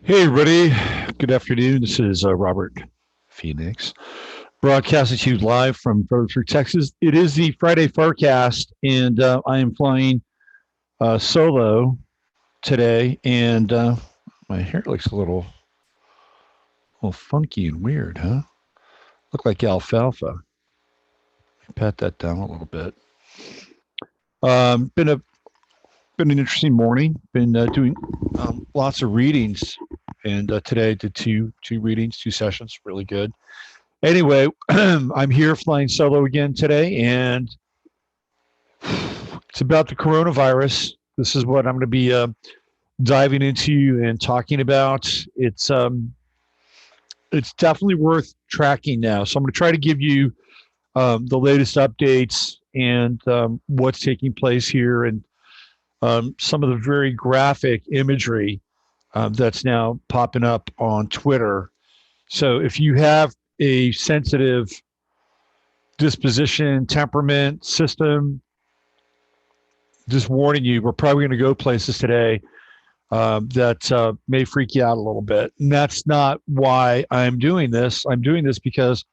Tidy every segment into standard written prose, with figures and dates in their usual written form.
Hey, everybody. Good afternoon. This is Robert Phoenix, broadcasting to you live from Fredericksburg, Texas. It is the Friday FARcast, and I am flying solo today. And my hair looks a little funky and weird, huh? Look like alfalfa. Pat that down a little bit. Um, been a been an interesting morning. Been doing lots of readings, and today I did two readings, two sessions. Really good. Anyway, I'm here flying solo again today, and it's about the coronavirus. This is what I'm going to be diving into and talking about. It's definitely worth tracking now. So I'm going to try to give you the latest updates and what's taking place here, and some of the very graphic imagery that's now popping up on Twitter. So if you have a sensitive disposition, temperament, system, just warning you, we're probably going to go places today that may freak you out a little bit. And that's not why I'm doing this. I'm doing this because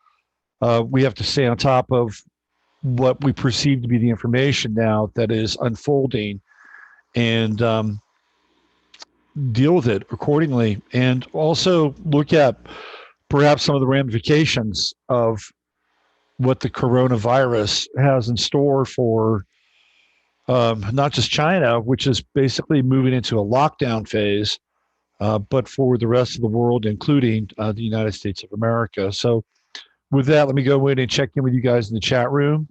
we have to stay on top of what we perceive to be the information now that is unfolding and deal with it accordingly. And also look at perhaps some of the ramifications of what the coronavirus has in store for not just China, which is basically moving into a lockdown phase, but for the rest of the world, including the United States of America. So, with that, let me go in and check in with you guys in the chat room.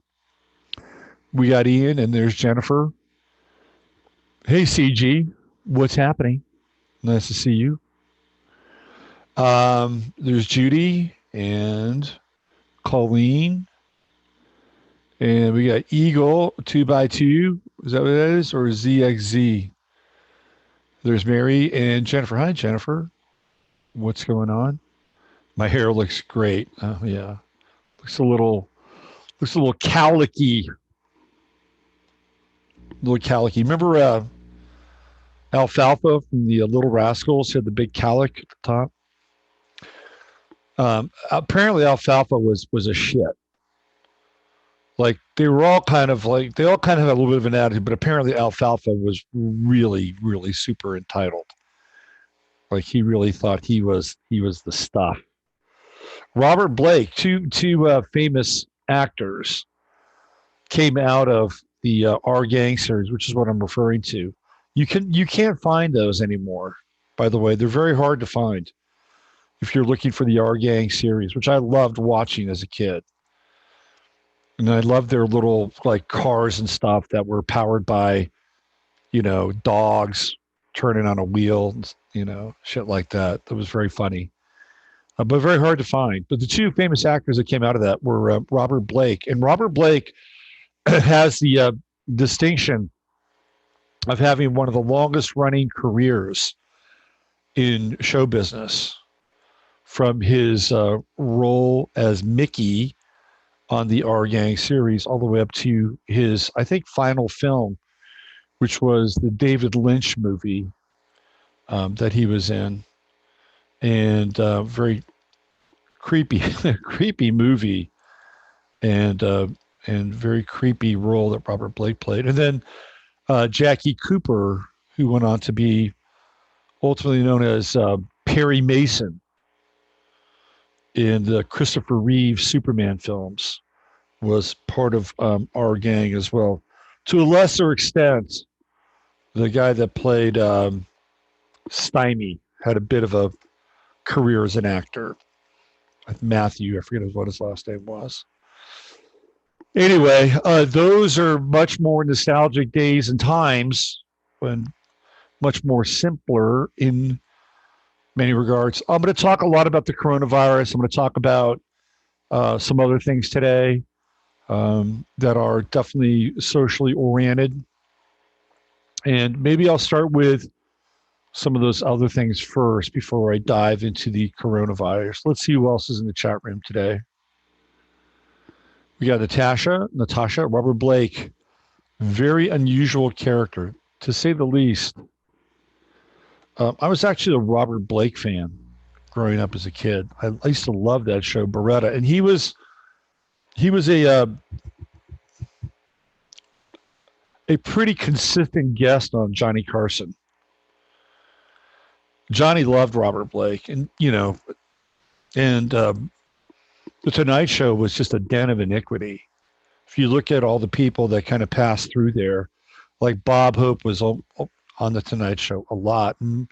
We got Ian, and there's Jennifer. Hey, CG, what's happening? Nice to see you. There's Judy and Colleen. And we got Eagle 2x2. Is that what it is? Or ZXZ? There's Mary and Jennifer. Hi, Jennifer. What's going on? My hair looks great. Oh yeah, looks a little cowlicky. Little cowlicky. Remember Alfalfa from the Little Rascals had the big cowlick at the top. Apparently, Alfalfa was a shit. Like they all kind of had a little bit of an attitude, but apparently Alfalfa was really super entitled. Like he really thought he was the stuff. Robert Blake, two famous actors, came out of the Our Gang series, which is what I'm referring to. You can't find those anymore. By the way, they're very hard to find if you're looking for the Our Gang series, which I loved watching as a kid. And I loved their little like cars and stuff that were powered by, dogs turning on a wheel, shit like that. That was very funny. But very hard to find. But the two famous actors that came out of that were Robert Blake. And Robert Blake has the distinction of having one of the longest running careers in show business from his role as Mickey on the Our Gang series all the way up to his, I think, final film, which was the David Lynch movie that he was in. And very creepy, creepy movie, and very creepy role that Robert Blake played. And then Jackie Cooper, who went on to be ultimately known as Perry Mason in the Christopher Reeve Superman films, was part of Our Gang as well. To a lesser extent, the guy that played Stymie had a bit of a career as an actor. Matthew, I forget what his last name was. Anyway, those are much more nostalgic days and times when much more simpler in many regards. I'm going to talk a lot about the coronavirus. I'm going to talk about some other things today that are definitely socially oriented. And maybe I'll start with some of those other things first before I dive into the coronavirus. Let's see who else is in the chat room today. We got Natasha, Robert Blake. Very unusual character, to say the least. I was actually a Robert Blake fan growing up as a kid. I used to love that show, Beretta, and he was a pretty consistent guest on Johnny Carson. Johnny loved Robert Blake, and and the Tonight Show was just a den of iniquity. If you look at all the people that kind of passed through there, like Bob Hope was on the Tonight Show a lot, and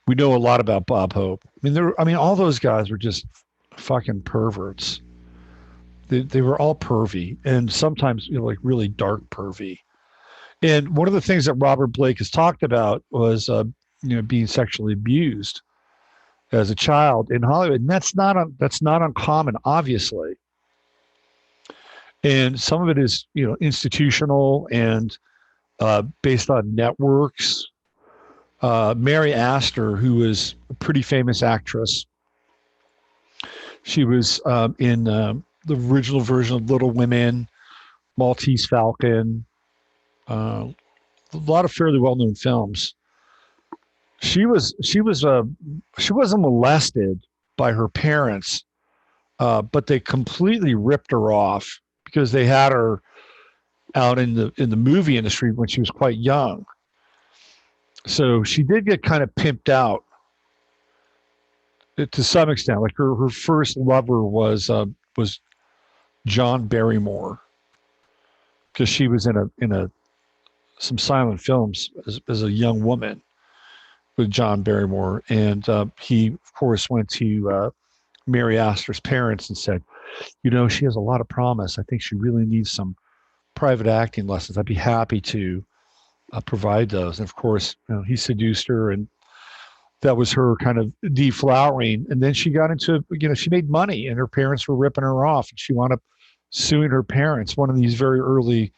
we know a lot about Bob Hope. I mean, all those guys were just fucking perverts. They were all pervy, and sometimes like really dark pervy. And one of the things that Robert Blake has talked about was being sexually abused as a child in Hollywood, and that's not uncommon, obviously. And some of it is institutional and based on networks. Mary Astor, who was a pretty famous actress, she was in the original version of Little Women, Maltese Falcon, a lot of fairly well-known films. She wasn't molested by her parents, but they completely ripped her off because they had her out in the movie industry when she was quite young. So she did get kind of pimped out to some extent. Like her first lover was John Barrymore, because she was in some silent films as a young woman with John Barrymore, and he of course went to Mary Astor's parents and said, she has a lot of promise. I think she really needs some private acting lessons. I'd be happy to provide those. And of course, he seduced her, and that was her kind of deflowering. And then she got into, she made money, and her parents were ripping her off, and she wound up suing her parents, one of these very early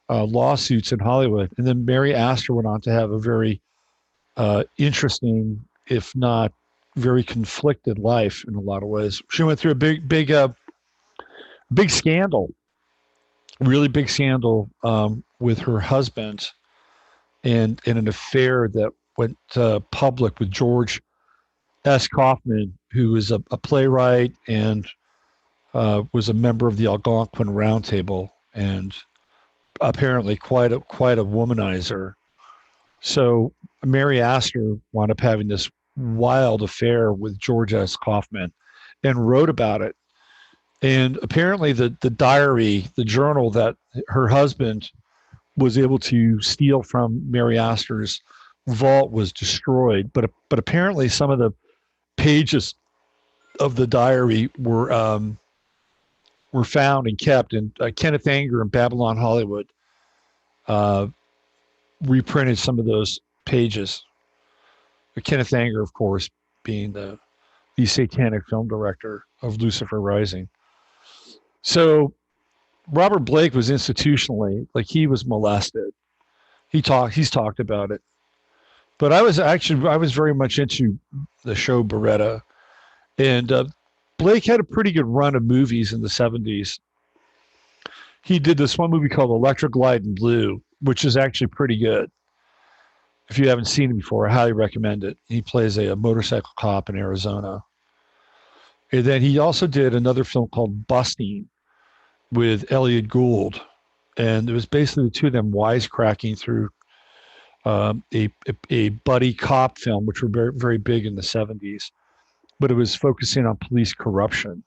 lawsuits in Hollywood. And then Mary Astor went on to have a very interesting, if not very conflicted life in a lot of ways. She went through a big scandal, really big scandal with her husband, and in an affair that went public with George S. Kaufman, who is a playwright and was a member of the Algonquin Roundtable, and apparently quite a womanizer. So Mary Astor wound up having this wild affair with George S. Kaufman and wrote about it. And apparently the diary, the journal that her husband was able to steal from Mary Astor's vault was destroyed. But apparently some of the pages of the diary were found and kept. And Kenneth Anger in Babylon Hollywood reprinted some of those pages. Kenneth Anger, of course, being the satanic film director of Lucifer Rising. So Robert Blake was institutionally, like, he was molested. He's talked about it. But I was very much into the show Beretta. And Blake had a pretty good run of movies in the 70s. He did this one movie called Electric Light and Blue, which is actually pretty good. If you haven't seen it before, I highly recommend it. He plays a motorcycle cop in Arizona. And then he also did another film called Busting with Elliot Gould. And it was basically the two of them wisecracking through a buddy cop film, which were very, very big in the 70s. But it was focusing on police corruption,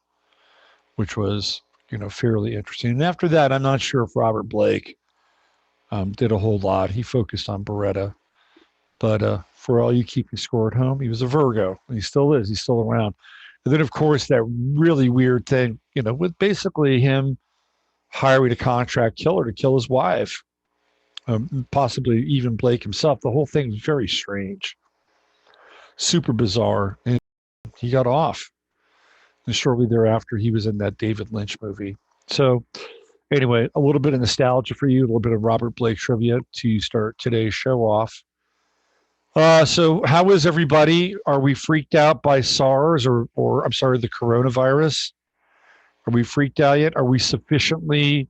which was, fairly interesting. And after that, I'm not sure if Robert Blake did a whole lot. He focused on Beretta. But for all you keeping score at home, he was a Virgo. And he still is. He's still around. And then, of course, that really weird thing, with basically him hiring a contract killer to kill his wife, possibly even Blake himself. The whole thing was very strange, super bizarre. And he got off. And shortly thereafter, he was in that David Lynch movie. So anyway, a little bit of nostalgia for you, a little bit of Robert Blake trivia to start today's show off. So how is everybody? Are we freaked out by SARS or I'm sorry, the coronavirus? Are we freaked out yet? Are we sufficiently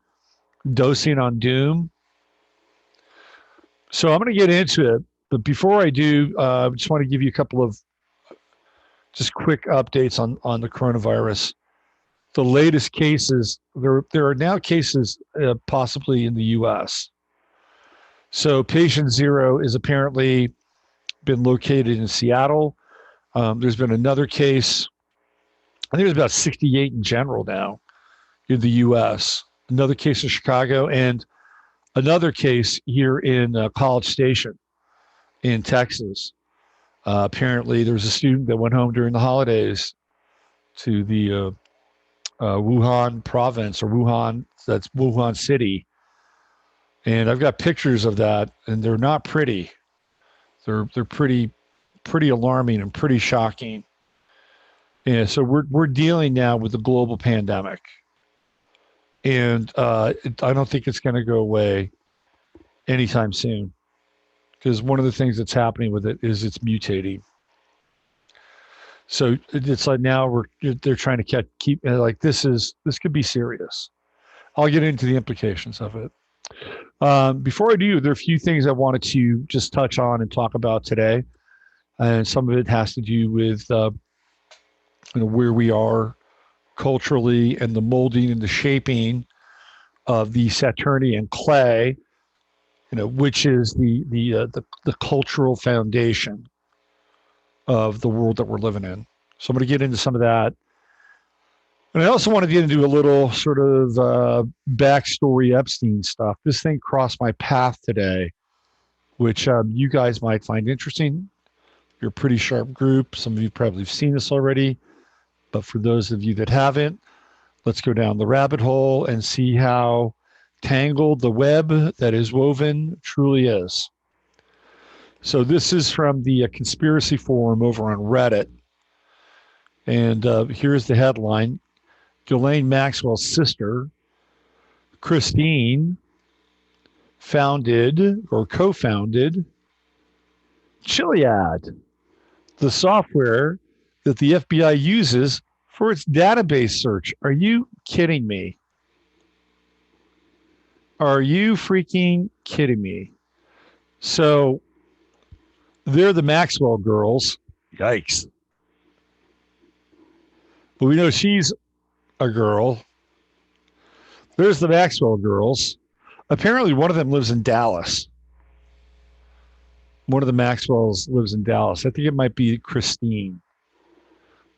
dosing on doom? So I'm going to get into it. But before I do, I just want to give you a couple of just quick updates on the coronavirus. The latest cases, there are now cases possibly in the U.S. So patient zero is apparently been located in Seattle. There's been another case. I think there's about 68 in general now in the U.S. Another case in Chicago and another case here in College Station in Texas. Apparently, there was a student that went home during the holidays to the Wuhan province or that's Wuhan City. And I've got pictures of that, and they're not pretty. They're pretty alarming and pretty shocking. Yeah, so we're dealing now with the global pandemic, and I don't think it's going to go away anytime soon, because one of the things that's happening with it is it's mutating. So it's like now they're trying to keep like this could be serious. I'll get into the implications of it. Before I do, there are a few things I wanted to just touch on and talk about today, and some of it has to do with where we are culturally and the molding and the shaping of the Saturnian clay, which is the cultural foundation of the world that we're living in. So I'm going to get into some of that. And I also want to get into a little sort of backstory Epstein stuff. This thing crossed my path today, which you guys might find interesting. You're a pretty sharp group. Some of you probably have seen this already. But for those of you that haven't, let's go down the rabbit hole and see how tangled the web that is woven truly is. So this is from the conspiracy forum over on Reddit. And here's the headline. Ghislaine Maxwell's sister, Christine, founded or co-founded Chiliad, the software that the FBI uses for its database search. Are you kidding me? Are you freaking kidding me? So they're the Maxwell girls. Yikes. But we know she's a girl. There's the Maxwell girls. Apparently one of them lives in Dallas. One of the Maxwells lives in Dallas. I think it might be Christine.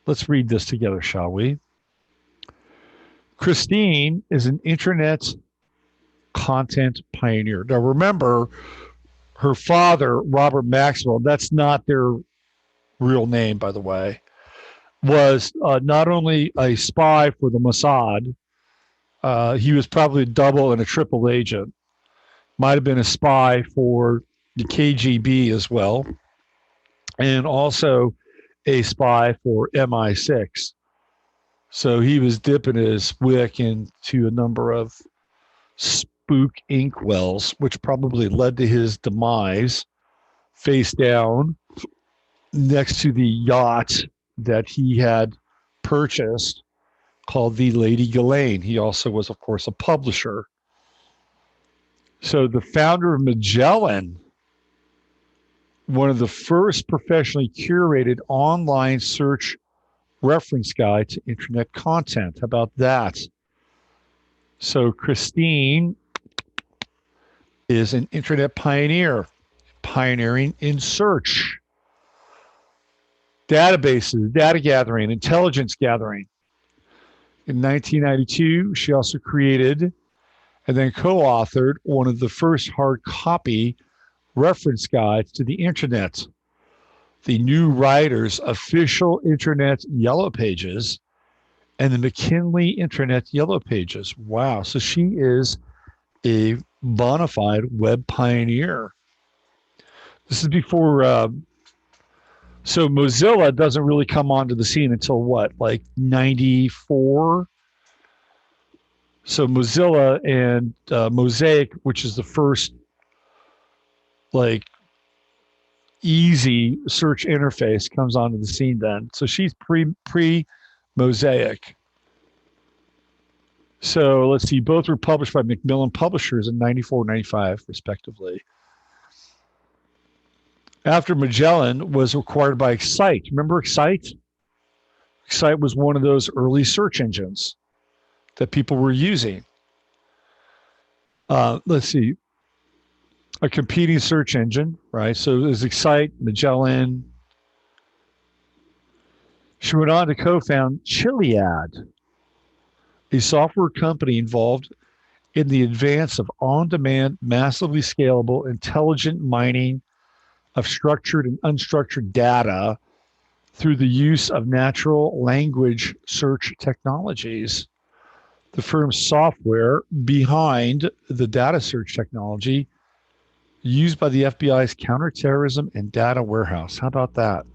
Let's read this together, shall we? Christine is an internet content pioneer. Now remember, her father, Robert Maxwell, that's not their real name, by the way, was not only a spy for the Mossad, he was probably a double and a triple agent. Might have been a spy for the KGB as well, and also a spy for MI6. So he was dipping his wick into a number of spook inkwells, which probably led to his demise face down next to the yacht that he had purchased called the Lady Ghislaine. He also was, of course, a publisher. So the founder of Magellan, one of the first professionally curated online search reference guide to internet content. How about that? So Christine is an internet pioneer, pioneering in search, databases, data gathering, intelligence gathering. In 1992, she also created and then co-authored one of the first hard copy reference guides to the internet, the New Writer's official internet yellow pages and the McKinley Internet Yellow Pages. Wow. So she is a bona fide web pioneer. This is before, so Mozilla doesn't really come onto the scene until what, like 94? So Mozilla and Mosaic, which is the first like easy search interface, comes onto the scene then. So she's pre Mosaic. So let's see, both were published by Macmillan Publishers in 94, 95, respectively. After Magellan was acquired by Excite. Remember Excite? Excite was one of those early search engines that people were using. Let's see, a competing search engine, right? So there's Excite, Magellan. She went on to co-found Chiliad, a software company involved in the advance of on-demand, massively scalable, intelligent mining of structured and unstructured data through the use of natural language search technologies. The firm's software behind the data search technology used by the FBI's counterterrorism and data warehouse. How about that?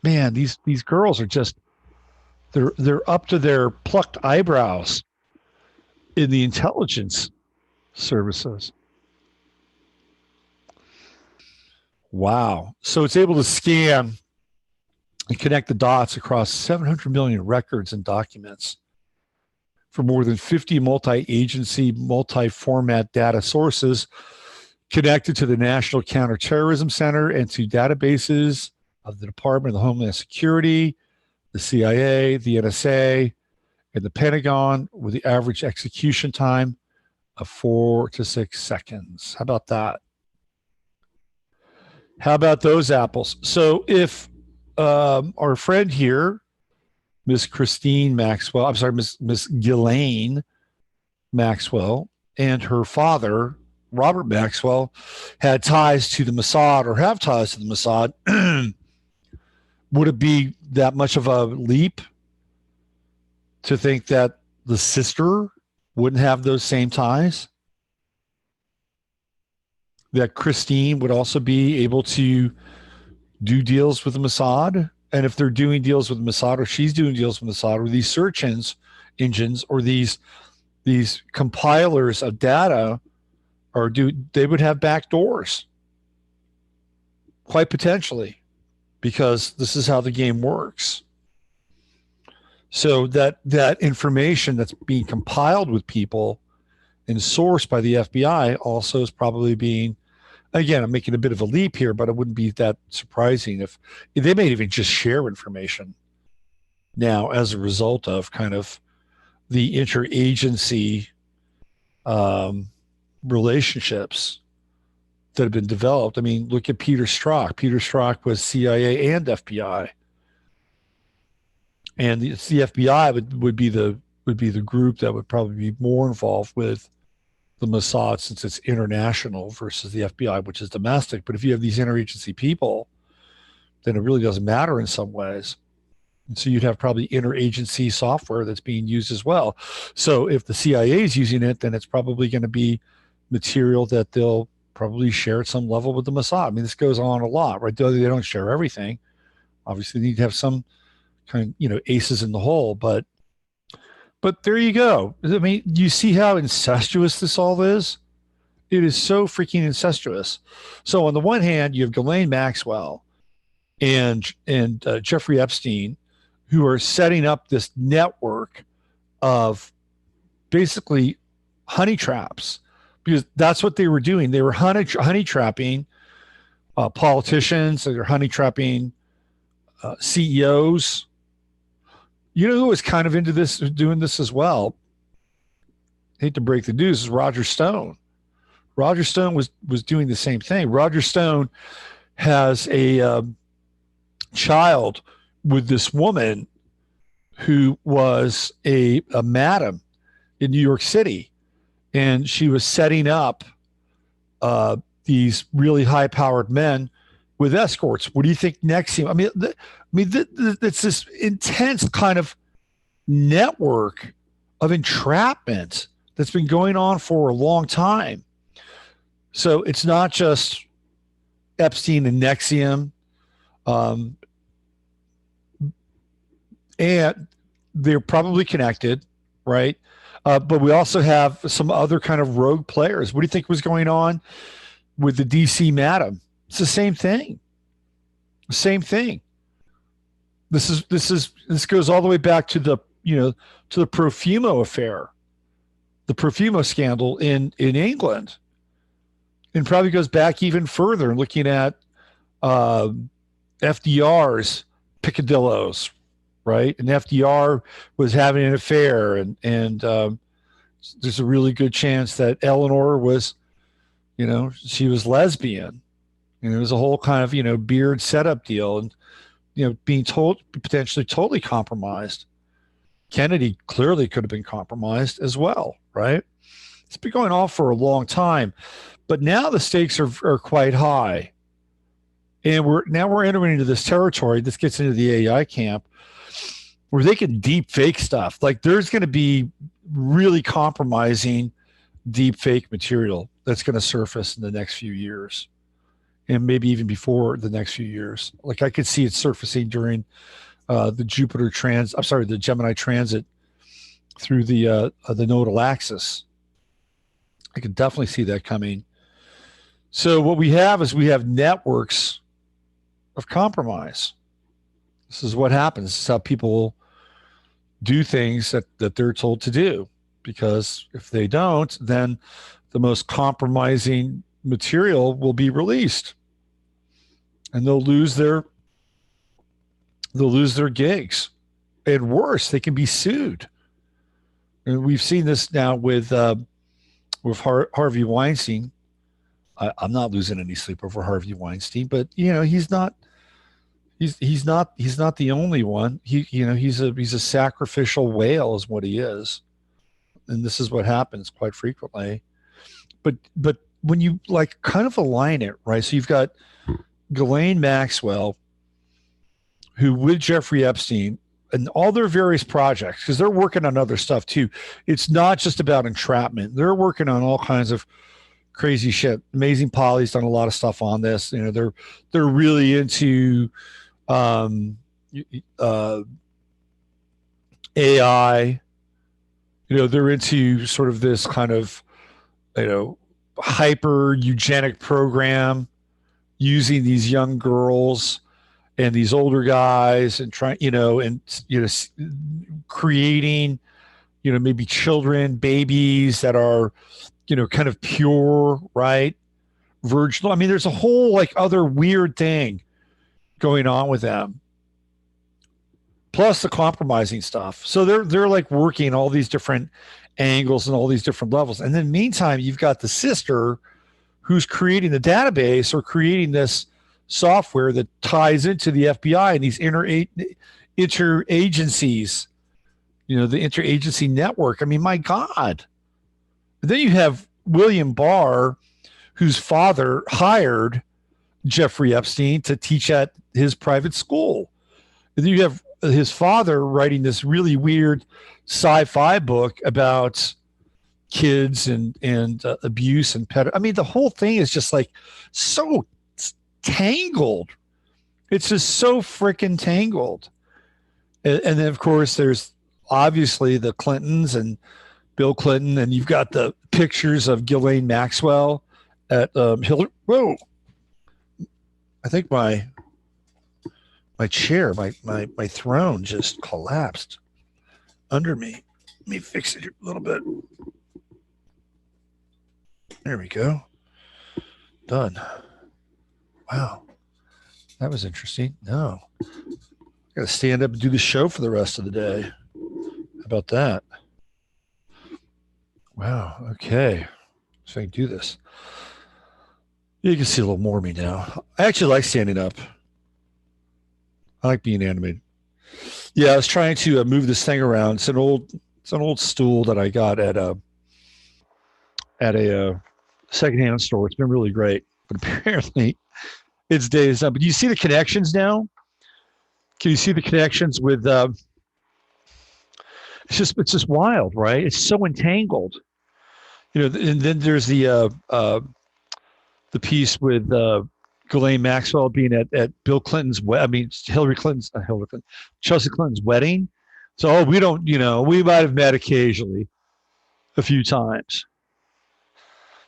Man, these girls are just they're up to their plucked eyebrows in the intelligence services. Wow. So it's able to scan and connect the dots across 700 million records and documents for more than 50 multi-agency, multi-format data sources connected to the National Counterterrorism Center and to databases of the Department of Homeland Security, the CIA, the NSA, and the Pentagon, with the average execution time of 4 to 6 seconds. How about that? How about those apples? So if our friend here, Miss Christine Maxwell, I'm sorry, Miss Ghislaine Maxwell, and her father, Robert Maxwell, had ties to the Mossad or have ties to the Mossad, would it be that much of a leap to think that the sister wouldn't have those same ties? That Christine would also be able to do deals with the Mossad? And if they're doing deals with Mossad, or she's doing deals with Mossad, or these search engines, or these compilers of data, or they would have back doors, quite potentially, because this is how the game works. So that information that's being compiled with people and sourced by the FBI also is probably being, again, I'm making a bit of a leap here, but it wouldn't be that surprising if they may even just share information now as a result of kind of the interagency relationships that have been developed. I mean, look at Peter Strzok. Peter Strzok was CIA and FBI, and the FBI would be the group that would probably be more involved with the Mossad, since it's international versus the FBI, which is domestic. But if you have these interagency people, then it really doesn't matter in some ways. And so you'd have probably interagency software that's being used as well. So if the CIA is using it, then it's probably going to be material that they'll probably share at some level with the Mossad. I mean, this goes on a lot, right? Though they don't share everything. Obviously, they need to have some kind of, aces in the hole, but there you go. I mean, you see how incestuous this all is? It is so freaking incestuous. So on the one hand, you have Ghislaine Maxwell and Jeffrey Epstein, who are setting up this network of basically honey traps, because that's what they were doing. They were honey trapping politicians. They were honey trapping CEOs. You know who was kind of into this, doing this as well? I hate to break the news, is Roger Stone. Roger Stone was doing the same thing. Roger Stone has a child with this woman who was a madam in New York City, and she was setting up these really high-powered men with escorts. What do you think NXIVM? I mean, it's this intense kind of network of entrapment that's been going on for a long time. So it's not just Epstein and NXIVM, and they're probably connected, right? But we also have some other kind of rogue players. What do you think was going on with the DC madam? It's the same thing. Same thing. This goes all the way back to the Profumo affair, the Profumo scandal in England, and probably goes back even further, looking at uh, FDR's picadillos, right? And FDR was having an affair, and there's a really good chance that Eleanor was, she was lesbian. And it was a whole kind of, beard setup deal, and being potentially totally compromised. Kennedy clearly could have been compromised as well, right? It's been going on for a long time, but now the stakes are quite high. And we're entering into this territory. This gets into the AI camp where they can deep fake stuff. Like there's going to be really compromising deep fake material that's going to surface in the next few years, and maybe even before the next few years. Like I could see it surfacing during the Gemini transit through the nodal axis. I could definitely see that coming. So what we have networks of compromise. This is what happens. This is how people do things that they're told to do, because if they don't, then the most compromising material will be released, and they'll lose their gigs, and worse, they can be sued. And we've seen this now with Harvey Weinstein. I'm not losing any sleep over Harvey Weinstein, but he's not the only one. He's a sacrificial whale is what he is, and this is what happens quite frequently. But when you like kind of align it, right? So you've got Ghislaine Maxwell, who with Jeffrey Epstein and all their various projects, because they're working on other stuff too. It's not just about entrapment. They're working on all kinds of crazy shit. Amazing Polly's done a lot of stuff on this. They're really into AI. They're into sort of this kind of hyper eugenic program, using these young girls and these older guys, and trying, creating, maybe children, babies that are, kind of pure, right? Virginal. I mean, there's a whole like other weird thing going on with them, plus the compromising stuff. So they're like working all these different angles and all these different levels. And then meantime, you've got the sister who's creating the database or creating this software that ties into the FBI and these interagencies, the interagency network. I mean, my God. And then you have William Barr, whose father hired Jeffrey Epstein to teach at his private school. And then you have his father writing this really weird sci-fi book about kids and abuse and I mean, the whole thing is just like so tangled. It's just so freaking tangled. And then, of course, there's obviously the Clintons and Bill Clinton, and you've got the pictures of Ghislaine Maxwell at Hillary. Whoa! I think my chair, my throne just collapsed under me. Let me fix it a little bit. There we go. Done. Wow. That was interesting. No. I got to stand up and do the show for the rest of the day. How about that? Wow. Okay. So I can do this. You can see a little more of me now. I actually like standing up. I like being animated. Yeah, I was trying to move this thing around. It's an old stool that I got at a secondhand store. It's been really great, but apparently it's days up. But do you see the connections now? Can you see the connections with? It's just wild, right? It's so entangled. And then there's the piece with Ghislaine Maxwell being at Bill Clinton's Chelsea Clinton's wedding. So we don't, we might have met occasionally a few times.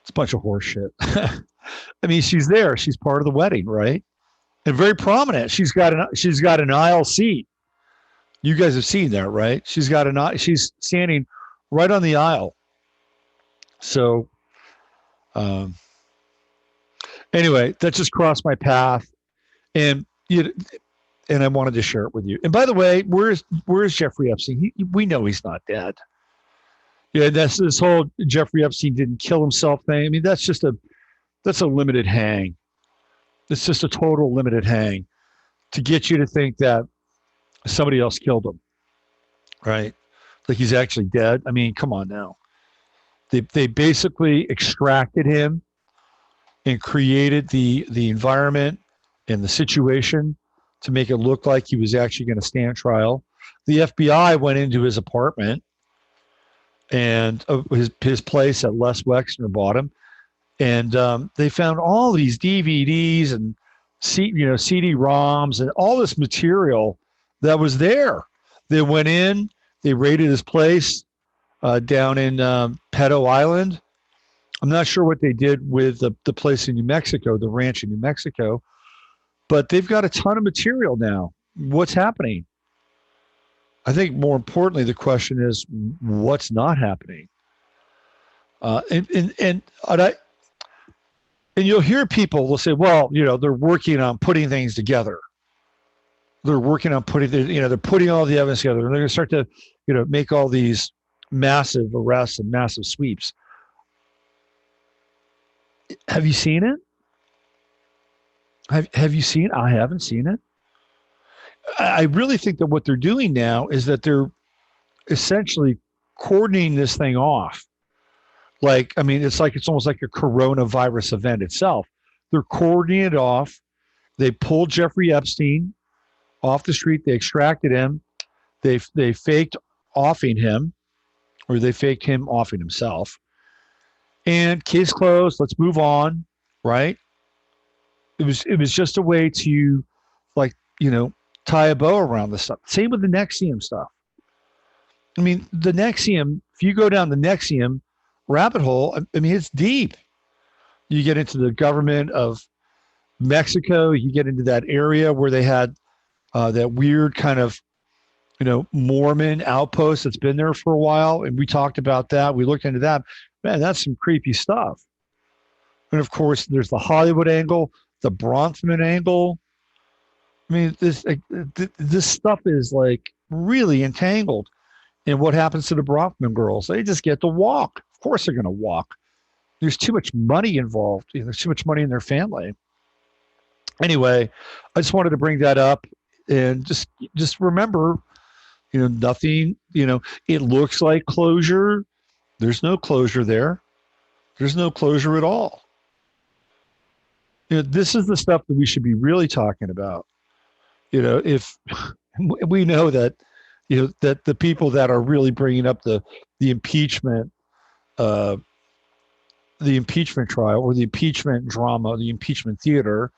It's a bunch of horse shit. I mean, she's there. She's part of the wedding, right? And very prominent. She's got an aisle seat. You guys have seen that, right? She's standing right on the aisle. So, anyway, that just crossed my path. And you and I wanted to share it with you. And by the way, where's Jeffrey Epstein? We know he's not dead. Yeah, that's this whole Jeffrey Epstein didn't kill himself thing. I mean, that's a limited hang. It's just a total limited hang to get you to think that somebody else killed him, right? Like he's actually dead. I mean, come on now. They basically extracted him and created the environment and the situation to make it look like he was actually going to stand trial. The FBI went into his apartment and his place at Les Wexner bought him, and they found all these DVDs and CD-ROMs and all this material that was there. They went in, they raided his place down in Pedo Island. I'm not sure what they did with the place in New Mexico, the ranch in New Mexico, but they've got a ton of material now. What's happening? I think more importantly, the question is what's not happening. And you'll hear people will say, well, they're working on putting things together. They're working on they're putting all the evidence together, and they're going to start to, make all these massive arrests and massive sweeps. Have you seen it? Have you seen? I haven't seen it. I really think that what they're doing now is that they're essentially coordinating this thing off. Like, I mean, it's almost like a coronavirus event itself. They're coordinating it off. They pulled Jeffrey Epstein off the street. They extracted him. They faked offing him, or they faked him offing himself. And case closed. Let's move on, right? It was just a way to, like, tie a bow around this stuff. Same with the Nexium stuff. I mean, the Nexium, if you go down the Nexium rabbit hole, I mean, it's deep. You get into the government of Mexico, you get into that area where they had that weird kind of, Mormon outpost that's been there for a while. And we talked about that. We looked into that. Man, that's some creepy stuff. And of course, there's the Hollywood angle, the Bronfman angle. I mean, this stuff is like really entangled. And what happens to the Bronfman girls? They just get to walk. Of course they're going to walk. There's too much money involved. There's too much money in their family. Anyway, I just wanted to bring that up and just remember, nothing, it looks like closure. There's no closure there. There's no closure at all. This is the stuff that we should be really talking about. If we know that, that the people that are really bringing up the impeachment, the impeachment trial or the impeachment drama, the impeachment theater,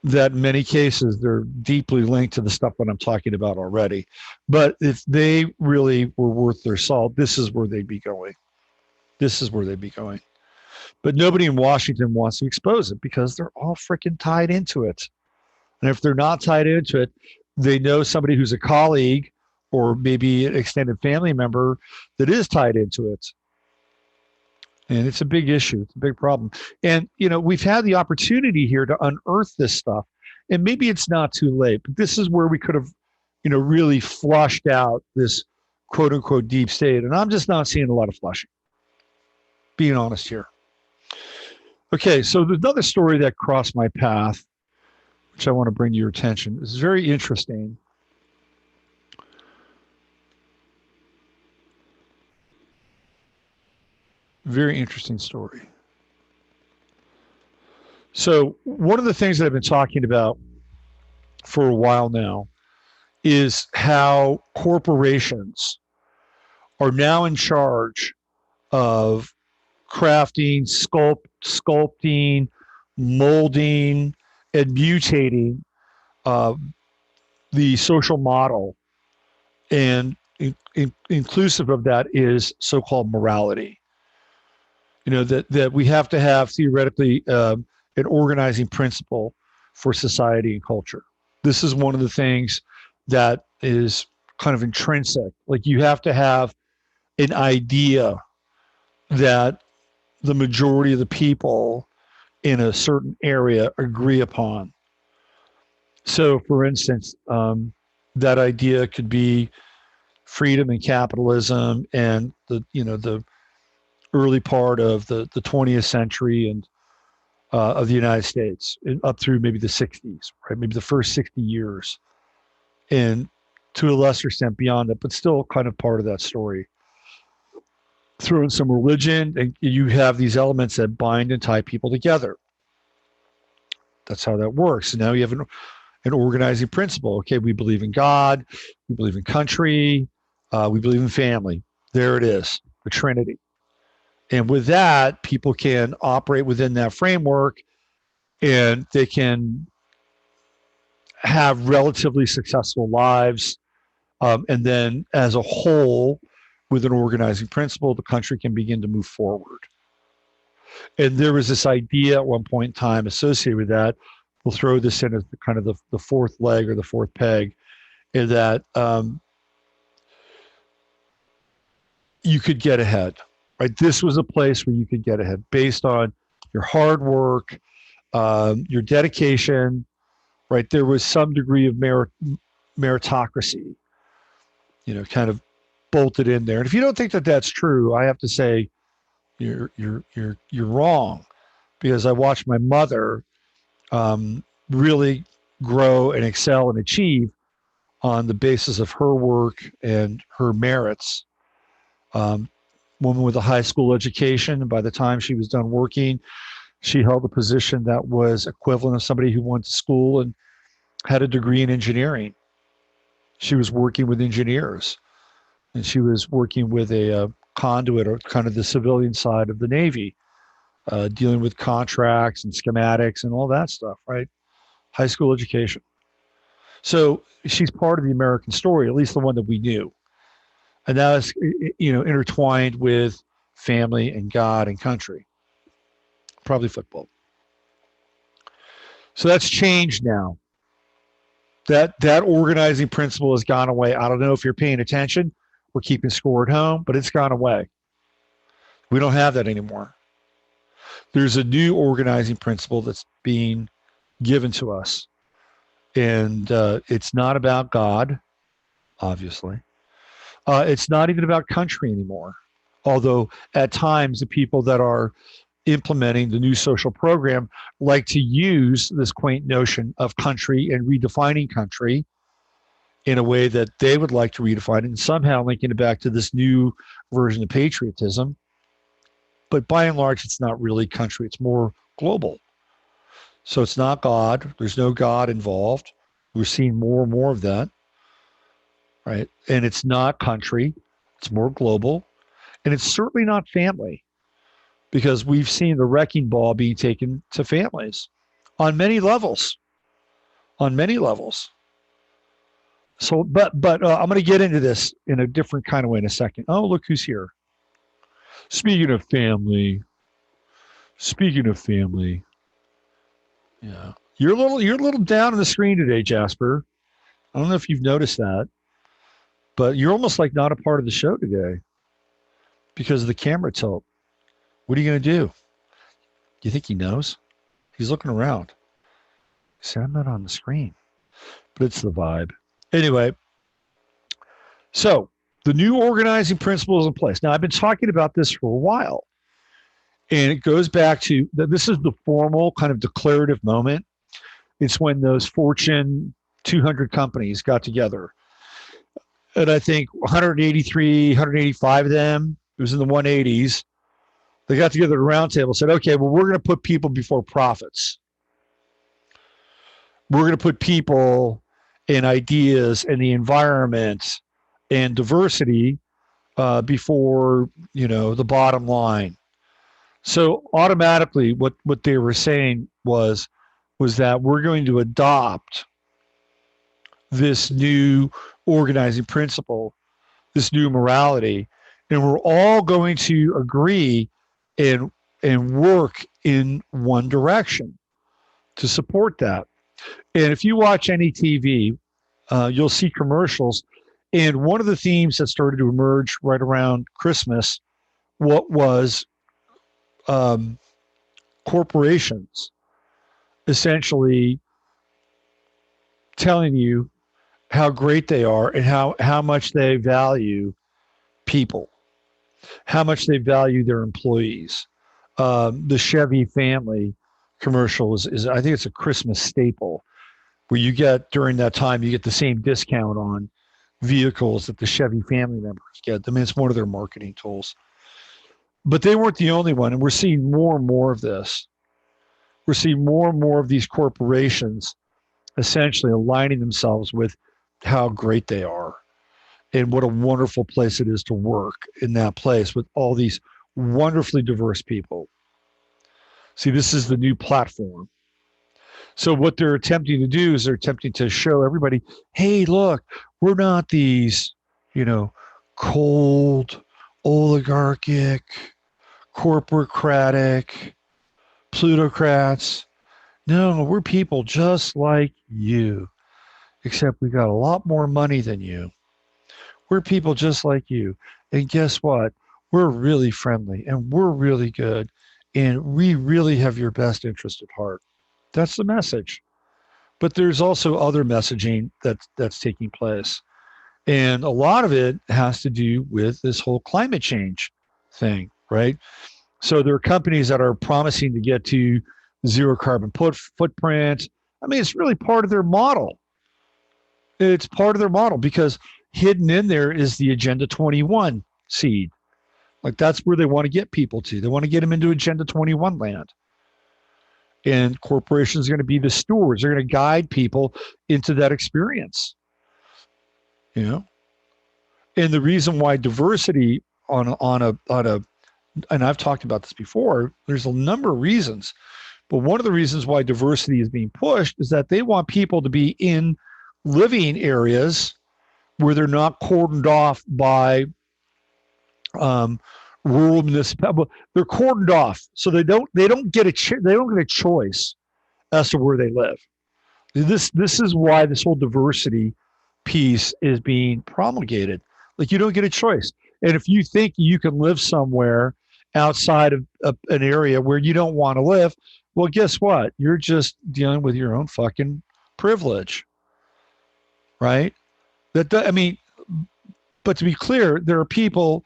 that in many cases they're deeply linked to the stuff that I'm talking about already. But if they really were worth their salt, this is where they'd be going. This is where they'd be going. But nobody in Washington wants to expose it because they're all freaking tied into it. And if they're not tied into it, they know somebody who's a colleague or maybe an extended family member that is tied into it. And it's a big issue. It's a big problem. And, we've had the opportunity here to unearth this stuff. And maybe it's not too late, but this is where we could have, really flushed out this quote unquote deep state. And I'm just not seeing a lot of flushing, being honest here. Okay, so there's another story that crossed my path, which I want to bring to your attention. This is very interesting. Very interesting story. So one of the things that I've been talking about for a while now is how corporations are now in charge of crafting, sculpting, molding, and mutating the social model. And inclusive of that is so-called morality. That we have to have theoretically an organizing principle for society and culture. This is one of the things that is kind of intrinsic. Like you have to have an idea that the majority of the people in a certain area agree upon. So, for instance, that idea could be freedom and capitalism, and the early part of the 20th century and of the United States, and up through maybe the 60s, right? Maybe the first 60 years, and to a lesser extent beyond that, but still kind of part of that story. Throw in some religion, and you have these elements that bind and tie people together. That's how that works. And now you have an organizing principle. Okay, we believe in God, we believe in country, we believe in family. There it is, the Trinity. And with that, people can operate within that framework, and they can have relatively successful lives. And then, as a whole, with an organizing principle, the country can begin to move forward. And there was this idea at one point in time associated with that. We'll throw this in as the kind of the fourth leg or the fourth peg, in that you could get ahead, right? This was a place where you could get ahead based on your hard work, your dedication, right? There was some degree of meritocracy, kind of bolted in there. And if you don't think that that's true, I have to say you're wrong, because I watched my mother really grow and excel and achieve on the basis of her work and her merits. Woman with a high school education, and by the time she was done working, she held a position that was equivalent of somebody who went to school and had a degree in engineering. She was working with engineers, and she was working with a conduit, or kind of the civilian side of the Navy, dealing with contracts and schematics and all that stuff, right? High school education. So she's part of the American story, at least the one that we knew. And that is, intertwined with family and God and country, probably football. So that's changed now. That organizing principle has gone away. I don't know if you're paying attention. We're keeping score at home, but it's gone away. We don't have that anymore. There's a new organizing principle that's being given to us. And it's not about God, obviously. It's not even about country anymore. Although at times the people that are implementing the new social program like to use this quaint notion of country and redefining country in a way that they would like to redefine it, and somehow linking it back to this new version of patriotism. But by and large, it's not really country. It's more global. So it's not God. There's no God involved. We're seeing more and more of that, right? And it's not country. It's more global. And it's certainly not family, because we've seen the wrecking ball being taken to families on many levels, on many levels. So, but I'm going to get into this in a different kind of way in a second. Oh, look who's here. Speaking of family, yeah, you're a little down on the screen today, Jasper. I don't know if you've noticed that, but you're almost like not a part of the show today because of the camera tilt. What are you going to do? Do you think he knows? He's looking around. He said, I'm not on the screen, but it's the vibe. Anyway, so the new organizing principle is in place. Now, I've been talking about this for a while, and it goes back to that. This is the formal kind of declarative moment. It's when those Fortune 200 companies got together. And I think 183, 185 of them, it was in the 180s, they got together at a round table and said, okay, well, we're going to put people before profits. We're going to put people and ideas and the environment and diversity before, the bottom line. So automatically what they were saying was that we're going to adopt this new organizing principle, this new morality, and we're all going to agree and work in one direction to support that. And if you watch any TV, you'll see commercials. And one of the themes that started to emerge right around Christmas, what was corporations essentially telling you how great they are and how much they value people, how much they value their employees. The Chevy family commercial is I think it's a Christmas staple where you get during that time you get the same discount on vehicles that the Chevy family members get. I mean, it's one of their marketing tools. But they weren't the only one, and we're seeing more and more of this. We're seeing more and more of these corporations essentially aligning themselves with how great they are and what a wonderful place it is to work in that place with all these wonderfully diverse people. See, this is the new platform. So what they're attempting to do is they're attempting to show everybody, hey, look, we're not these, you know, cold, oligarchic, corporatocratic, plutocrats. No, we're people just like you, except we got a lot more money than you. We're people just like you. And guess what? We're really friendly and we're really good. And we really have your best interest at heart. That's the message. But there's also other messaging that's taking place. And a lot of it has to do with this whole climate change thing, right? So there are companies that are promising to get to zero carbon footprint. I mean, it's really part of their model. It's part of their model because hidden in there is the Agenda 21 seed. Like that's where they want to get people to. They want to get them into Agenda 21 land. And corporations are going to be the stewards. They're going to guide people into that experience. You know, and the reason why diversity on a and I've talked about this before. There's a number of reasons, but one of the reasons why diversity is being pushed is that they want people to be in living areas where they're not cordoned off by rural municipalities. They're cordoned off, so they don't get they don't get a choice as to where they live. This is why this whole diversity piece is being promulgated. Like you don't get a choice, and if you think you can live somewhere outside of an area where you don't want to live, well, guess what? You're just dealing with your own fucking privilege, right? I mean, but to be clear, there are people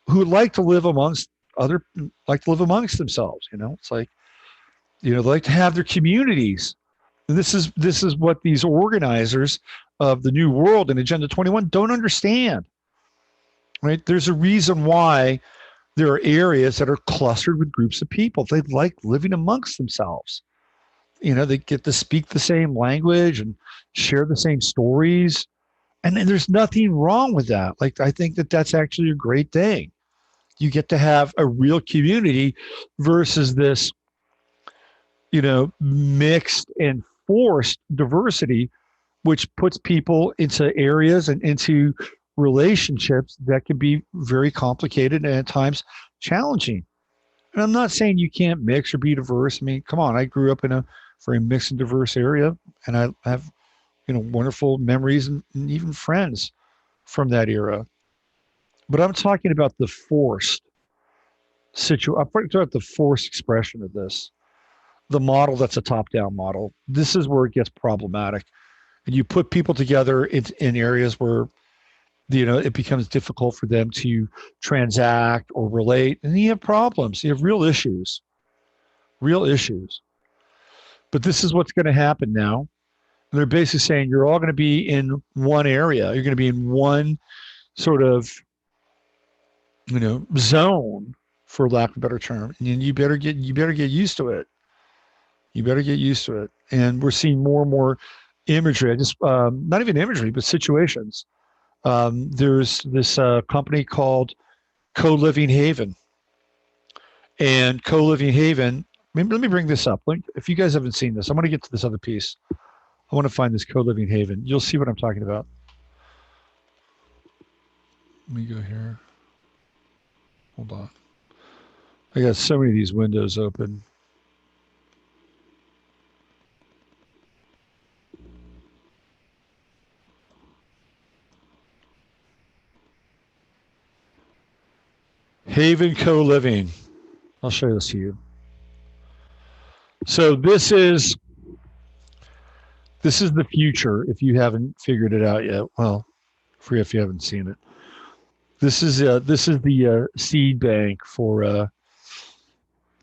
who like to live amongst themselves. You know, it's like, you know, they like to have their communities. And this is what these organizers of the New World and Agenda 21 don't understand. Right? There's a reason why there are areas that are clustered with groups of people. They like living amongst themselves. You know, they get to speak the same language and share the same stories. And there's nothing wrong with that. Like, I think that that's actually a great thing. You get to have a real community versus this, you know, mixed and forced diversity, which puts people into areas and into relationships that can be very complicated and at times challenging. And I'm not saying you can't mix or be diverse. I mean, come on, I grew up in a very mixed and diverse area, and I have, you know, wonderful memories and even friends from that era. But I'm talking about the forced I'm talking about the forced expression of this, the model that's a top-down model. This is where it gets problematic. And you put people together in areas where, you know, it becomes difficult for them to transact or relate, and you have problems. You have real issues. But this is what's going to happen now. They're basically saying you're all going to be in one area. You're going to be in one sort of, you know, zone, for lack of a better term, and you better get used to it. You better get used to it. And we're seeing more and more imagery. I just not even imagery, but situations. There's this company called Co-Living Haven, and Co-Living Haven. Let me bring this up. If you guys haven't seen this, I want to get to this other piece. I want to find this Co-Living Haven. You'll see what I'm talking about. Let me go here. Hold on. I got so many of these windows open. Haven Co-Living. I'll show this to you. So this is This is the future if you haven't figured it out yet. Well, forget if you haven't seen it. This is the seed bank for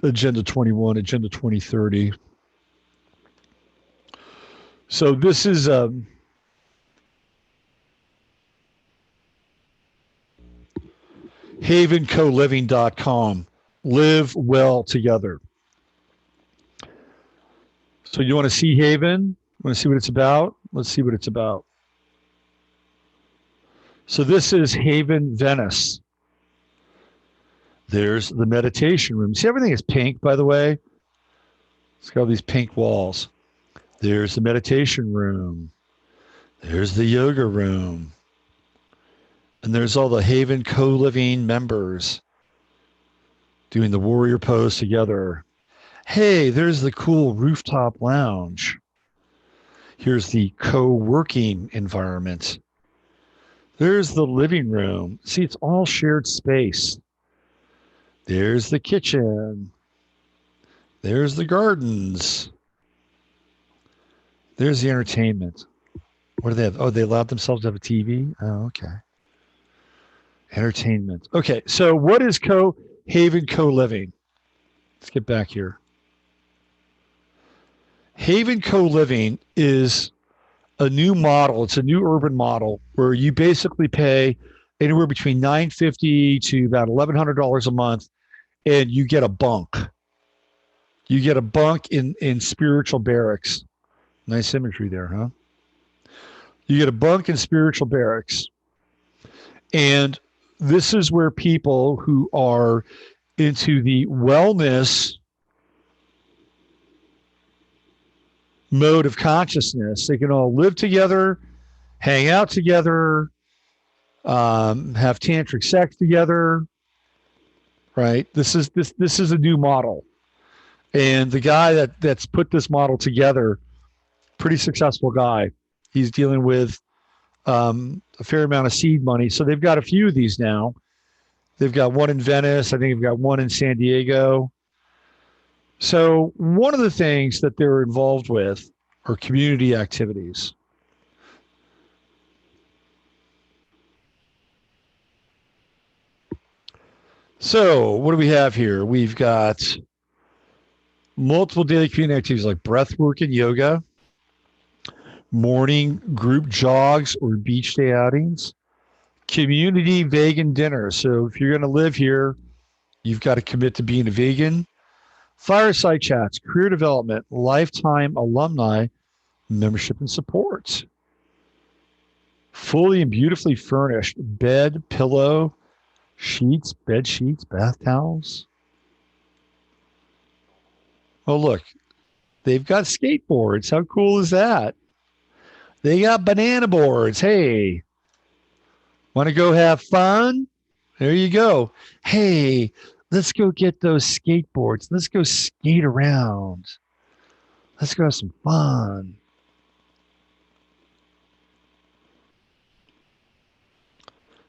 Agenda 21, Agenda 2030. So this is havencoliving.com. Live well together. So you want to see Haven? Want to see what it's about? Let's see what it's about. So this is Haven, Venice. There's the meditation room. See, everything is pink, by the way. It's got all these pink walls. There's the meditation room. There's the yoga room. And there's all the Haven Co-Living members doing the warrior pose together. Hey, there's the cool rooftop lounge. Here's the co-working environment. There's the living room. See, it's all shared space. There's the kitchen. There's the gardens. There's the entertainment. What do they have? Oh, they allowed themselves to have a TV? Oh, okay. Entertainment. Okay, so what is Haven Co-Living? Let's get back here. Haven Co-Living is a new model. It's a new urban model where you basically pay anywhere between $950 to about $1,100 a month, and you get a bunk. You get a bunk in spiritual barracks. Nice imagery there, huh? You get a bunk in spiritual barracks. And this is where people who are into the wellness mode of consciousness, they can all live together, hang out together, have tantric sex together, right? This is a new model. And the guy that's put this model together, pretty successful guy. He's dealing with a fair amount of seed money. So they've got a few of these now. They've got one in Venice. I think they've got one in San Diego. So one of the things that they're involved with are community activities. So what do we have here? We've got multiple daily community activities like breath work and yoga, morning group jogs or beach day outings, community vegan dinner. So if you're going to live here, you've got to commit to being a vegan. Fireside chats, career development, lifetime alumni, membership and support. Fully and beautifully furnished bed, pillow, sheets, bed sheets, bath towels. Oh, look, they've got skateboards. How cool is that? They got banana boards. Hey, want to go have fun? There you go. Hey, let's go get those skateboards. Let's go skate around. Let's go have some fun.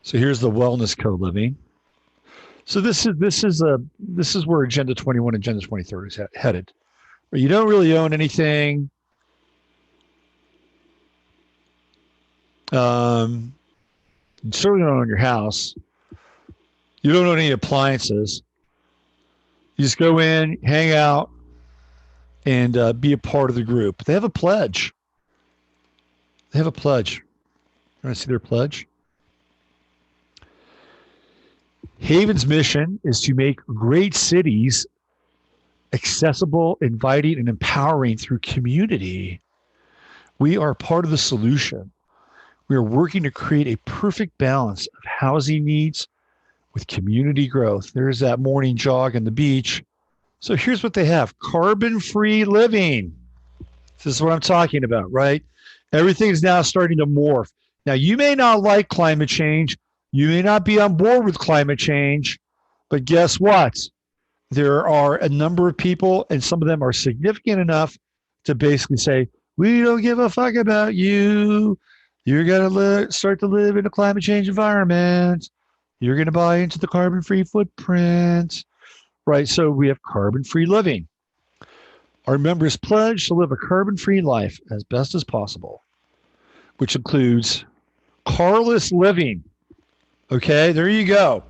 So here's the wellness co-living. So this is where Agenda 21 and Agenda 2030 is headed. Where you don't really own anything. You certainly don't own your house. You don't own any appliances. You just go in, hang out, and be a part of the group. They have a pledge. They have a pledge. You want to see their pledge? Haven's mission is to make great cities accessible, inviting, and empowering through community. We are part of the solution. We are working to create a perfect balance of housing needs with community growth. There's that morning jog on the beach. So here's what they have: carbon-free living. This is what I'm talking about, right? Everything is now starting to morph. Now, you may not like climate change. You may not be on board with climate change, but guess what? There are a number of people, and some of them are significant enough to basically say, we don't give a fuck about you. You're going to start to live in a climate change environment. You're going to buy into the carbon-free footprint, right? So we have carbon-free living. Our members pledge to live a carbon-free life as best as possible, which includes carless living. Okay, there you go.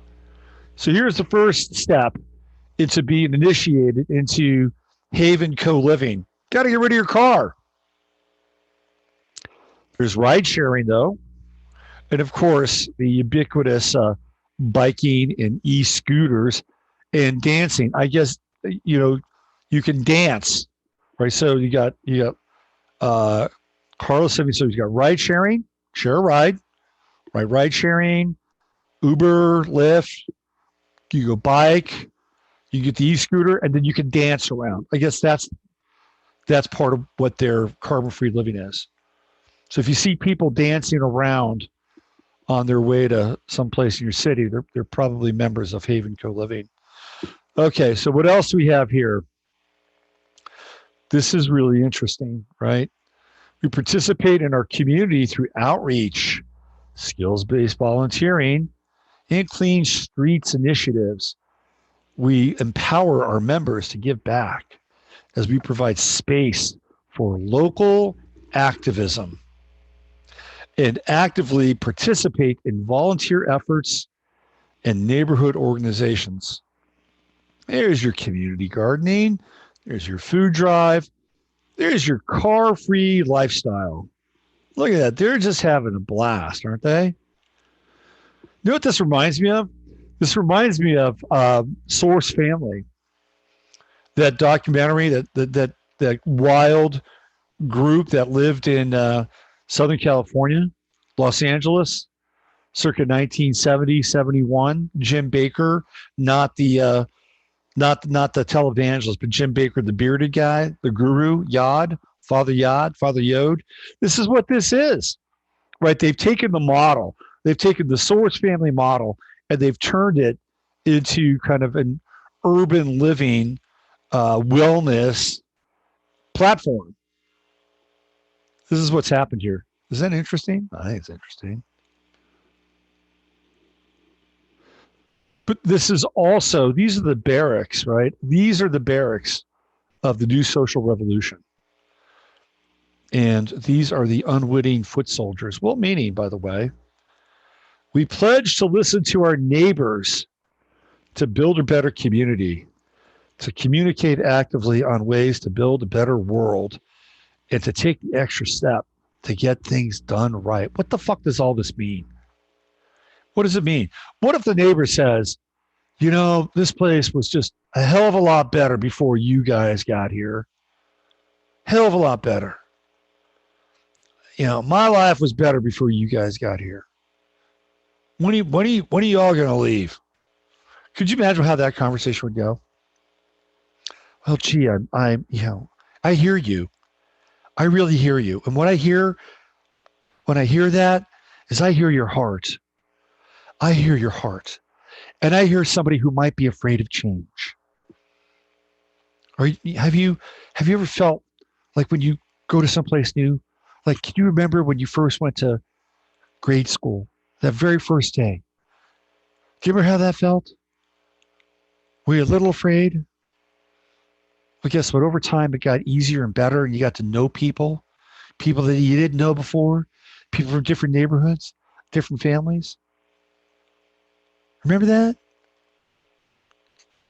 So here's the first step into being initiated into Haven Coliving. Got to get rid of your car. There's ride sharing, though. And of course, the ubiquitous biking and e-scooters and dancing. I guess, you can dance, right? So you got Carlos said, so you got ride sharing, share a ride, right? Ride sharing, Uber, Lyft, you go bike, you get the e-scooter, and then you can dance around. I guess that's part of what their carbon-free living is. So if you see people dancing around on their way to someplace in your city, they're probably members of Haven Coliving. Okay, so what else do we have here? This is really interesting, right? We participate in our community through outreach, skills-based volunteering, and clean streets initiatives. We empower our members to give back as we provide space for local activism and actively participate in volunteer efforts and neighborhood organizations. There's your community gardening. There's your food drive. There's your car-free lifestyle. Look at that. They're just having a blast, aren't they? You know what this reminds me of? This reminds me of Source Family, that documentary, that wild group that lived in Southern California, Los Angeles, circa 1970, 71. Jim Baker, not the televangelist, but Jim Baker, the bearded guy, the guru, Father Yod. This is what this is, right? They've taken the model, they've taken the Source Family model, and they've turned it into kind of an urban living wellness platform. This is what's happened here. Is that interesting? I think it's interesting. But this is also, these are the barracks, right? These are the barracks of the new social revolution. And these are the unwitting foot soldiers. Well meaning, by the way. We pledge to listen to our neighbors, to build a better community, to communicate actively on ways to build a better world, and to take the extra step to get things done right. What the fuck does all this mean? What does it mean? What if the neighbor says, this place was just a hell of a lot better before you guys got here? Hell of a lot better. My life was better before you guys got here. When are you all going to leave? Could you imagine how that conversation would go? Well, gee, I hear you. I really hear you. And when I hear that is I hear your heart. I hear your heart. And I hear somebody who might be afraid of change. Or have you ever felt like when you go to someplace new, like, can you remember when you first went to grade school, that very first day? Do you remember how that felt? Were you a little afraid? Well, guess what? Over time, it got easier and better, and you got to know people that you didn't know before, people from different neighborhoods, different families. Remember that?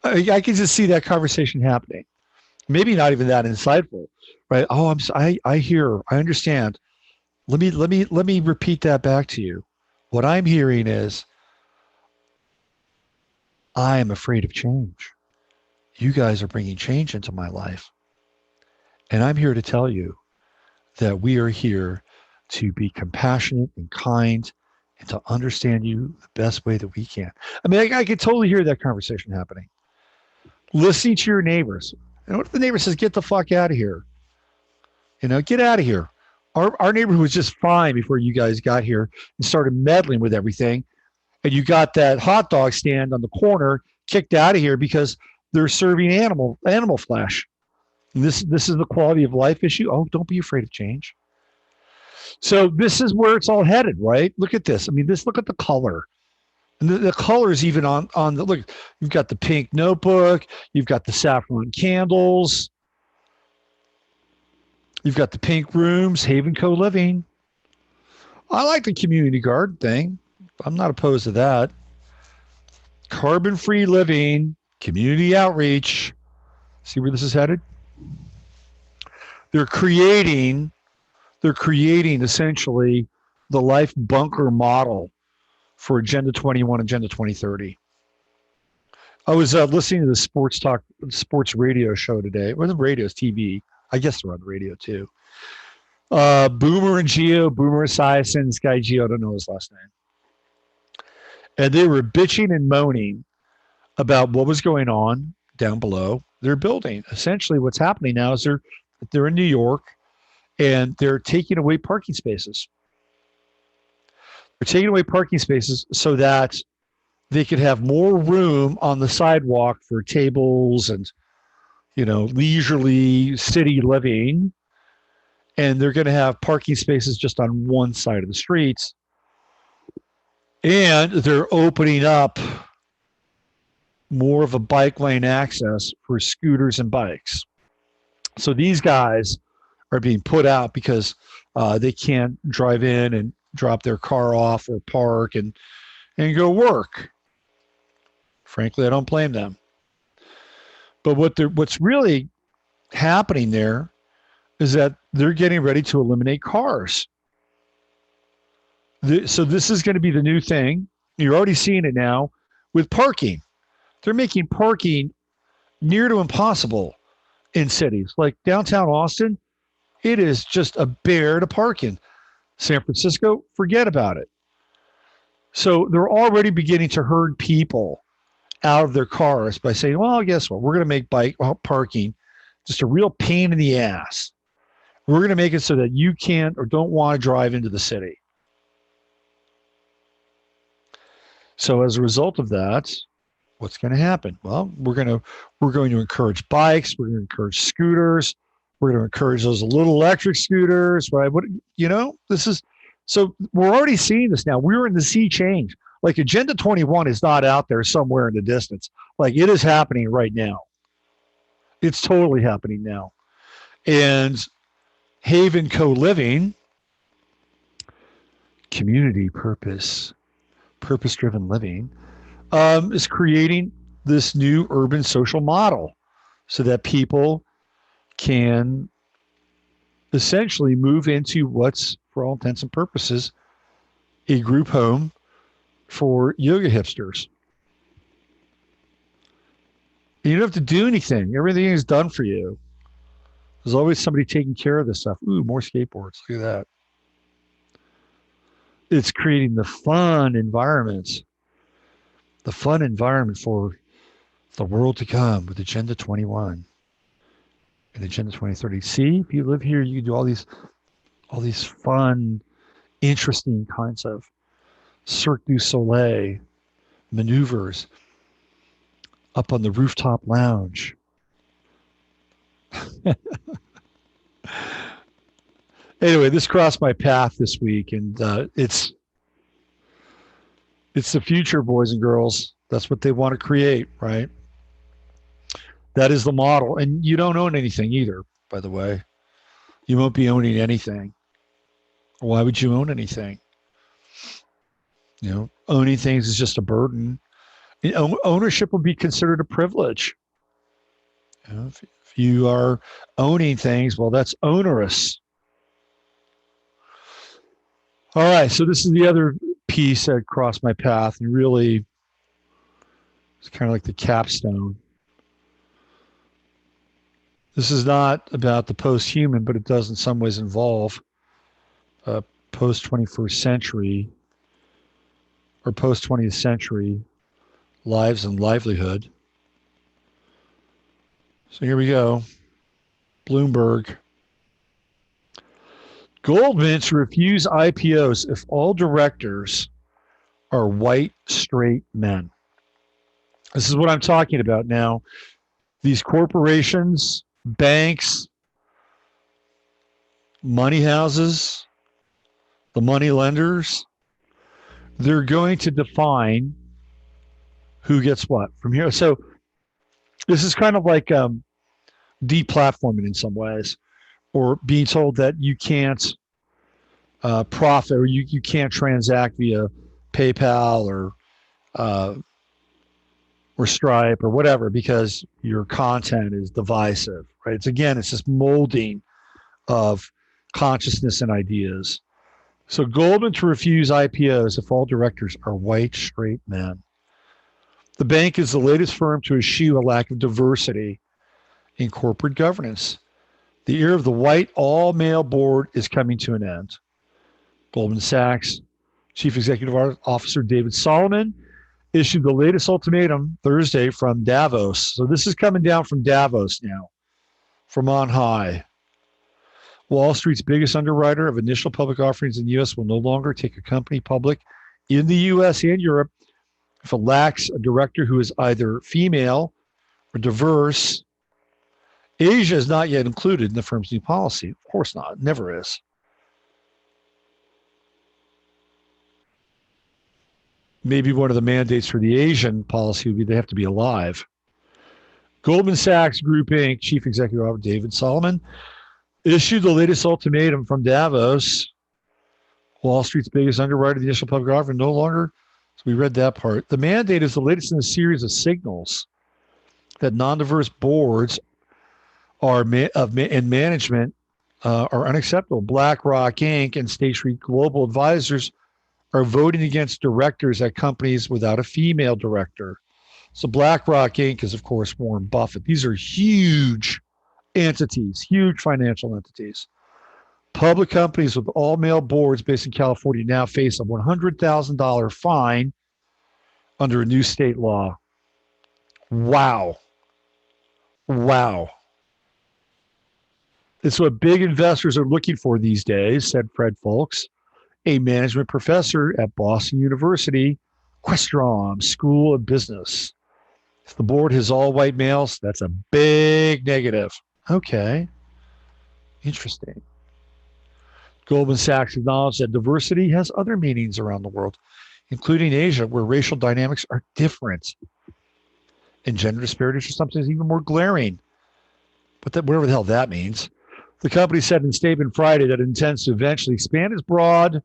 I can just see that conversation happening. Maybe not even that insightful, right? Oh, I hear, I understand. Let me repeat that back to you. What I'm hearing is, I am afraid of change. You guys are bringing change into my life. And I'm here to tell you that we are here to be compassionate and kind and to understand you the best way that we can. I mean, I can totally hear that conversation happening. Listening to your neighbors. And what if the neighbor says, get the fuck out of here? Get out of here. Our neighborhood was just fine before you guys got here and started meddling with everything. And you got that hot dog stand on the corner kicked out of here because they're serving animal flesh. And this is the quality of life issue. Oh, don't be afraid of change. So this is where it's all headed, right? Look at this. I mean, look at the color. And the colors even on the, look, you've got the pink notebook, you've got the saffron candles. You've got the pink rooms, Haven Coliving. I like the community garden thing. I'm not opposed to that. Carbon-free living, community outreach. See where this is headed? They're creating they're creating essentially the life bunker model for Agenda 21, Agenda 2030. I was listening to the sports radio show today. Well, the radio's TV. I guess they're on the radio too. Boomer and Geo, Boomer Esiason, this guy Geo, I don't know his last name. And they were bitching and moaning about what was going on down below their building. Essentially, what's happening now is they're in New York and they're taking away parking spaces. They're taking away parking spaces so that they could have more room on the sidewalk for tables and, leisurely city living. And they're going to have parking spaces just on one side of the streets. And they're opening up more of a bike lane access for scooters and bikes. So these guys are being put out because they can't drive in and drop their car off or park and go work. Frankly, I don't blame them. But what's really happening there is that they're getting ready to eliminate cars. So this is going to be the new thing. You're already seeing it now with parking. They're making parking near to impossible in cities like downtown Austin. It is just a bear to park in. San Francisco, forget about it. So they're already beginning to herd people out of their cars by saying, well, guess what? We're going to make bike parking just a real pain in the ass. We're going to make it so that you can't or don't want to drive into the city. So as a result of that, what's going to happen? Well, we're going to encourage bikes. We're going to encourage scooters. We're going to encourage those little electric scooters, right? This is, so we're already seeing this now. We're in the sea change. Like Agenda 21 is not out there somewhere in the distance. Like it is happening right now. It's totally happening now. And Haven Co-Living, community purpose-driven living, is creating this new urban social model so that people can essentially move into what's, for all intents and purposes, a group home for yoga hipsters. You don't have to do anything. Everything is done for you. There's always somebody taking care of this stuff. Ooh, more skateboards. Look at that. It's creating the fun environment for the world to come with Agenda 21 and Agenda 2030. See, if you live here, you can do all these fun, interesting kinds of Cirque du Soleil maneuvers up on the rooftop lounge. Anyway, this crossed my path this week, and it's the future, boys and girls. That's what they want to create, right? That is the model. And you don't own anything either, by the way. You won't be owning anything. Why would you own anything? Owning things is just a burden. Ownership will be considered a privilege. If you are owning things, well, that's onerous. All right, so this is the other piece that crossed my path, and really it's kind of like the capstone. This is not about the post-human, but it does in some ways involve post-21st century or post-20th century lives and livelihood. So here we go. Bloomberg. Goldman to refuse IPOs if all directors are white, straight men. This is what I'm talking about now. These corporations, banks, money houses, the money lenders, they're going to define who gets what from here. So this is kind of like deplatforming in some ways, or being told that you can't profit or you can't transact via PayPal uh, or Stripe or whatever because your content is divisive, right? It's this molding of consciousness and ideas. So Goldman to refuse IPOs if all directors are white, straight men. The bank is the latest firm to eschew a lack of diversity in corporate governance. The era of the white all-male board is coming to an end. Goldman Sachs Chief Executive Officer David Solomon issued the latest ultimatum Thursday from Davos. So this is coming down from Davos now, from on high. Wall Street's biggest underwriter of initial public offerings in the U.S. will no longer take a company public in the U.S. and Europe if it lacks a director who is either female or diverse. Asia is not yet included in the firm's new policy. Of course not. It never is. Maybe one of the mandates for the Asian policy would be they have to be alive. Goldman Sachs Group Inc. Chief Executive Officer David Solomon issued the latest ultimatum from Davos. Wall Street's biggest underwriter of the initial public offering no longer. So we read that part. The mandate is the latest in a series of signals that non-diverse boards in management are unacceptable. BlackRock Inc. and State Street Global Advisors are voting against directors at companies without a female director. So BlackRock Inc. is, of course, Warren Buffett. These are huge entities, huge financial entities. Public companies with all-male boards based in California now face a $100,000 fine under a new state law. Wow. Wow. It's what big investors are looking for these days, said Fred Folks, a management professor at Boston University, Questrom School of Business. If the board has all white males, that's a big negative. Okay. Interesting. Goldman Sachs acknowledged that diversity has other meanings around the world, including Asia, where racial dynamics are different. And gender disparities are something even more glaring. But whatever the hell that means. The company said in a statement Friday that it intends to eventually expand its broad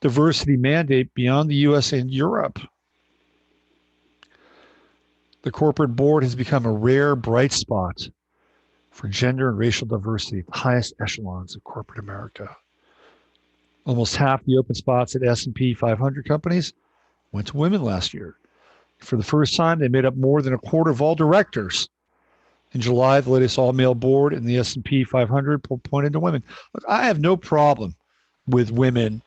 diversity mandate beyond the U.S. and Europe. The corporate board has become a rare bright spot for gender and racial diversity at the highest echelons of corporate America. Almost half the open spots at S&P 500 companies went to women last year. For the first time, they made up more than a quarter of all directors. In July, the latest all-male board in the S&P 500 pointed to women. Look, I have no problem with women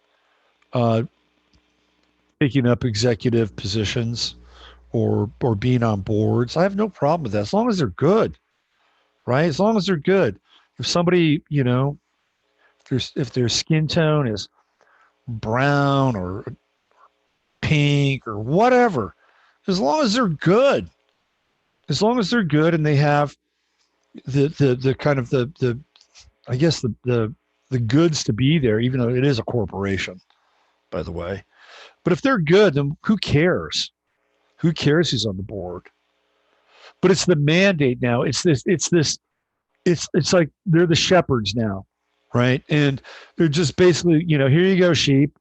taking up executive positions or being on boards. I have no problem with that as long as they're good, right? As long as they're good. If somebody, if their skin tone is brown or pink or whatever, as long as they're good, and they have the kind of the I guess the goods to be there, even though it is a corporation, by the way. But if they're good, then who cares? Who cares who's on the board? But it's the mandate now. It's like they're the shepherds now, right? And they're just basically, here you go, sheep.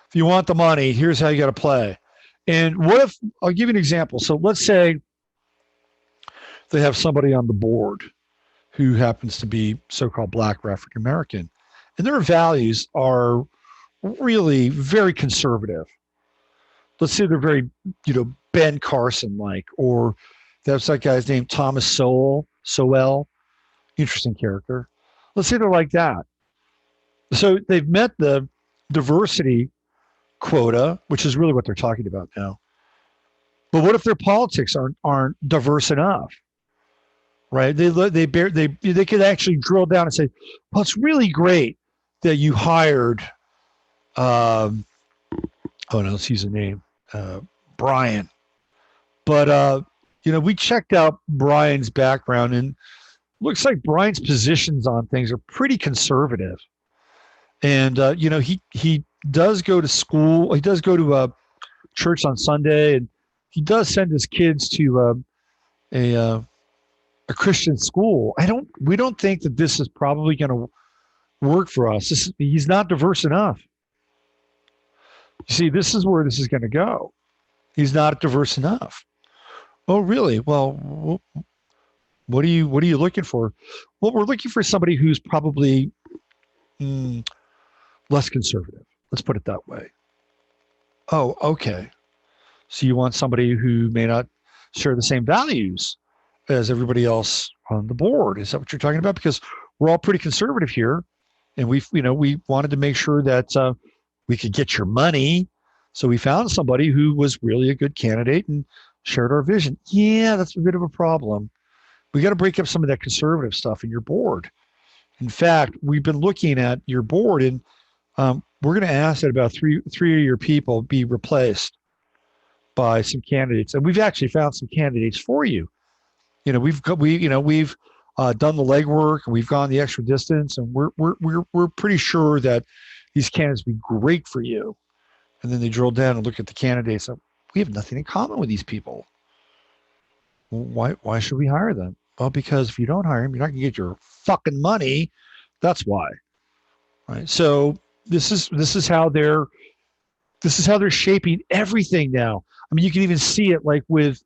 If you want the money, here's how you got to play. And what if, I'll give you an example. So let's say they have somebody on the board who happens to be so-called Black or African American, and their values are really very conservative. Let's say they're very, Ben Carson-like, or that's that guy's name, Thomas Sowell, interesting character. Let's say they're like that. So they've met the diversity quota, which is really what they're talking about now. But what if their politics aren't diverse enough? Right? They could actually drill down and say, well, it's really great that you hired let's use a name, Brian. But we checked out Brian's background, and looks like Brian's positions on things are pretty conservative. And he does go to school. He does go to church on Sunday, and he does send his kids to a Christian school. We don't think that this is probably going to work for us. He's not diverse enough. You see, this is where this is going to go. He's not diverse enough. Oh, really? Well, what are you looking for? Well, we're looking for somebody who's probably mm, less conservative. Let's put it that way. Oh, okay. So you want somebody who may not share the same values as everybody else on the board. Is that what you're talking about? Because we're all pretty conservative here, and we wanted to make sure that we could get your money. So we found somebody who was really a good candidate and shared our vision. Yeah, that's a bit of a problem. We got to break up some of that conservative stuff in your board. In fact, we've been looking at your board, and we're going to ask that about three of your people be replaced by some candidates, and we've actually found some candidates for you. We've done the legwork, and we've gone the extra distance, and we're pretty sure that these candidates would be great for you. And then they drill down and look at the candidates. And we have nothing in common with these people. Why should we hire them? Well, because if you don't hire them, you're not going to get your fucking money. That's why. Right. So this is how they're shaping everything now. I mean, you can even see it like with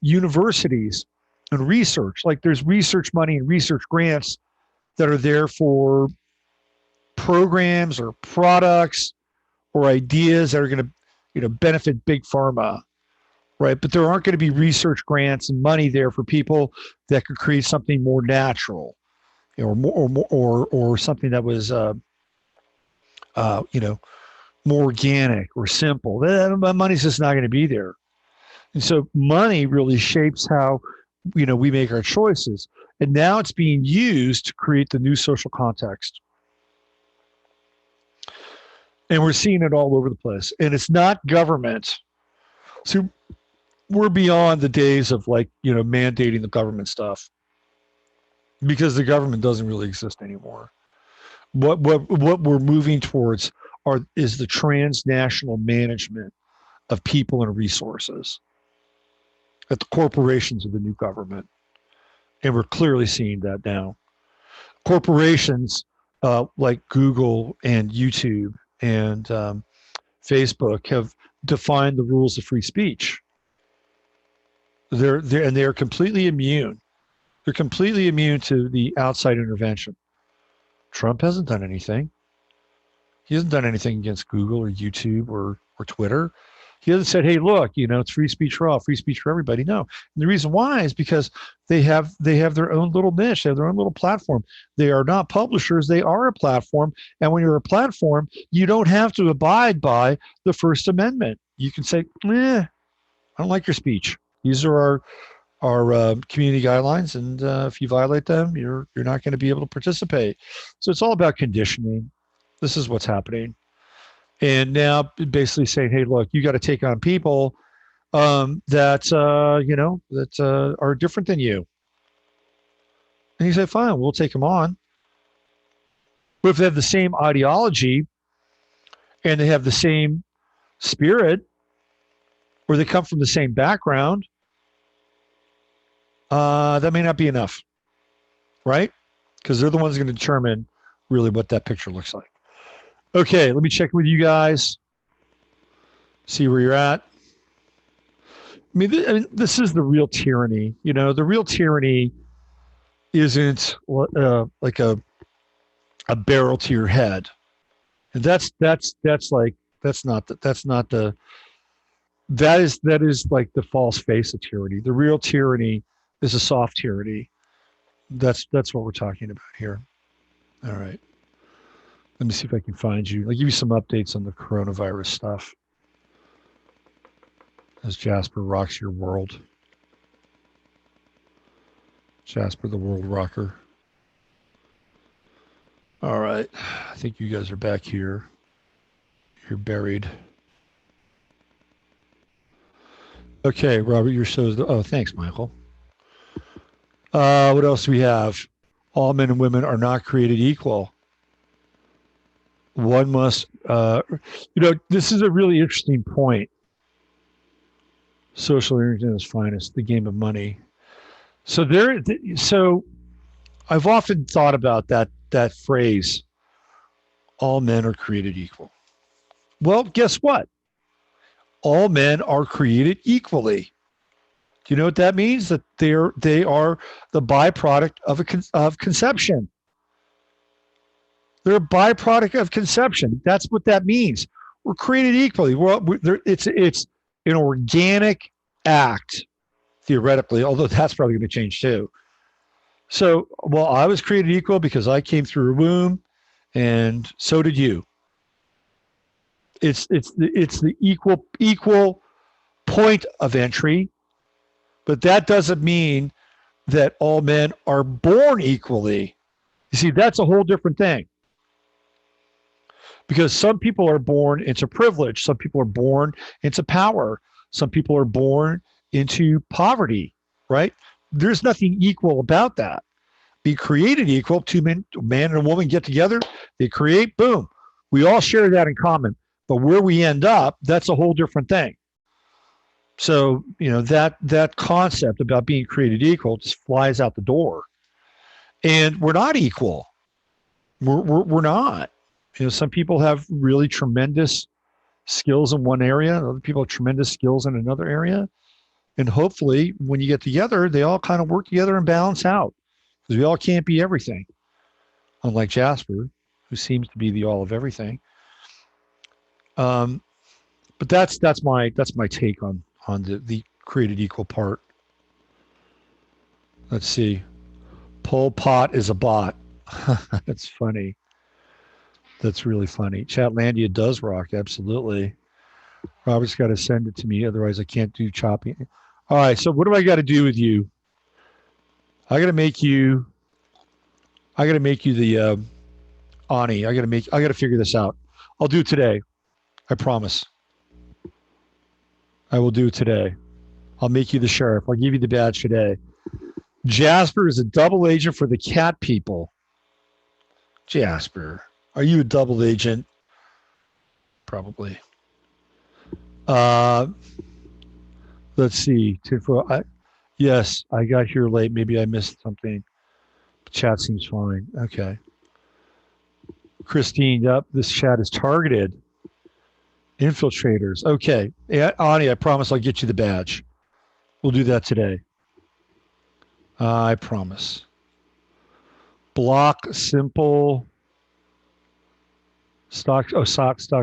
universities and research. Like there's research money and research grants that are there for programs or products or ideas that are going to benefit big pharma, right? But there aren't going to be research grants and money there for people that could create something more natural, or something that was more organic or simple. That money's just not going to be there. And so money really shapes how we make our choices. And now it's being used to create the new social context. And we're seeing it all over the place. And it's not government. So we're beyond the days of mandating the government stuff, because the government doesn't really exist anymore. What we're moving towards is the transnational management of people and resources at the corporations of the new government. And we're clearly seeing that now. Corporations like Google and YouTube and Facebook have defined the rules of free speech. They're completely immune. They're completely immune to the outside intervention. Trump hasn't done anything. He hasn't done anything against Google or YouTube or Twitter. He hasn't said, "Hey, look, it's free speech for all, free speech for everybody." No, and the reason why is because they have their own little niche, they have their own little platform. They are not publishers; they are a platform. And when you're a platform, you don't have to abide by the First Amendment. You can say, "I don't like your speech. These are our community guidelines, and if you violate them, you're not going to be able to participate." So it's all about conditioning. This is what's happening. And now basically saying, "Hey, look, you got to take on people that are different than you." And you say, "Fine, we'll take them on." But if they have the same ideology and they have the same spirit, or they come from the same background, that may not be enough, right? Because they're the ones going to determine really what that picture looks like. Okay, let me check with you guys, see where you're at. I mean, this is the real tyranny. The real tyranny isn't like a barrel to your head, and that is like the false face of tyranny. The real tyranny is a soft tyranny. That's what we're talking about here. All right. Let me see if I can find you. I'll give you some updates on the coronavirus stuff as Jasper rocks your world. Jasper, the world rocker. All right. I think you guys are back here. You're buried. Okay, Robert, your show's... Oh, thanks, Michael. What else do we have? All men and women are not created equal. One must... this is a really interesting point. Social internet is finest, the game of money. So I've often thought about that that phrase, all men are created equal. Well, guess what? All men are created equally. Do you know what that means? That they are the byproduct of conception. They're a byproduct of conception. That's what that means. We're created equally. It's an organic act, theoretically, although that's probably going to change too. So, well, I was created equal because I came through a womb, and so did you. It's the equal point of entry, but that doesn't mean that all men are born equally. You see, that's a whole different thing. Because some people are born into privilege, some people are born into power, some people are born into poverty, right? There's nothing equal about that. Be created equal. Two men, a man and a woman get together, they create, boom. We all share that in common. But where we end up, that's a whole different thing. So, that concept about being created equal just flies out the door. And we're not equal. We're not. Some people have really tremendous skills in one area, other people have tremendous skills in another area. And hopefully when you get together, they all kind of work together and balance out, because we all can't be everything. Unlike Jasper, who seems to be the all of everything. But that's my take on the created equal part. Let's see. Pol Pot is a bot. That's funny. That's really funny. Chatlandia does rock, absolutely. Robert's got to send it to me, otherwise I can't do chopping. All right, so what do I got to do with you? I got to make you the Ani. I got to figure this out. I'll do it today. I promise. I will do it today. I'll make you the sheriff. I'll give you the badge today. Jasper is a double agent for the cat people. Jasper, are you a double agent? Probably. Let's see. Yes, I got here late. Maybe I missed something. Chat seems fine. Okay. Christine, yep, this chat is targeted. Infiltrators. Okay. Ani, I promise I'll get you the badge. We'll do that today. I promise. Block simple. Stock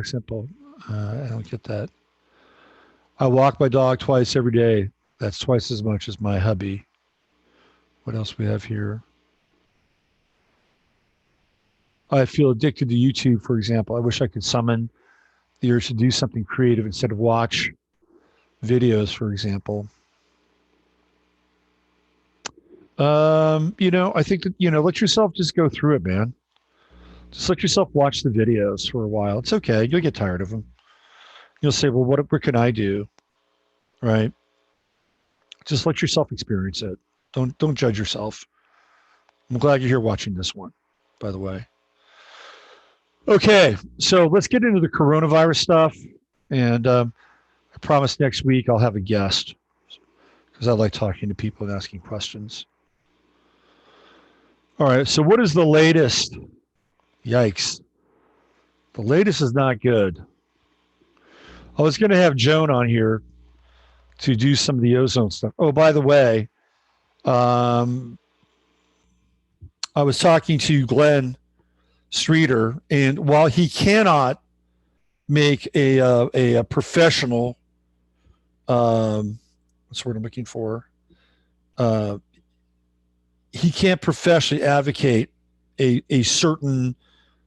simple. I don't get that. I walk my dog twice every day. That's twice as much as my hubby. What else we have here? I feel addicted to YouTube, for example. I wish I could summon the urge to do something creative instead of watch videos, for example. I think that, let yourself just go through it, man. Just let yourself watch the videos for a while. It's okay. You'll get tired of them. You'll say, well, what can I do? Right? Just let yourself experience it. Don't judge yourself. I'm glad you're here watching this one, by the way. Okay, so let's get into the coronavirus stuff. And I promise next week I'll have a guest, because I like talking to people and asking questions. All right, so what is the latest? Yikes. The latest is not good. I was going to have Joan on here to do some of the ozone stuff. Oh, by the way, I was talking to Glenn Streeter, and while he cannot make a professional, what's the word I'm looking for? He can't professionally advocate a certain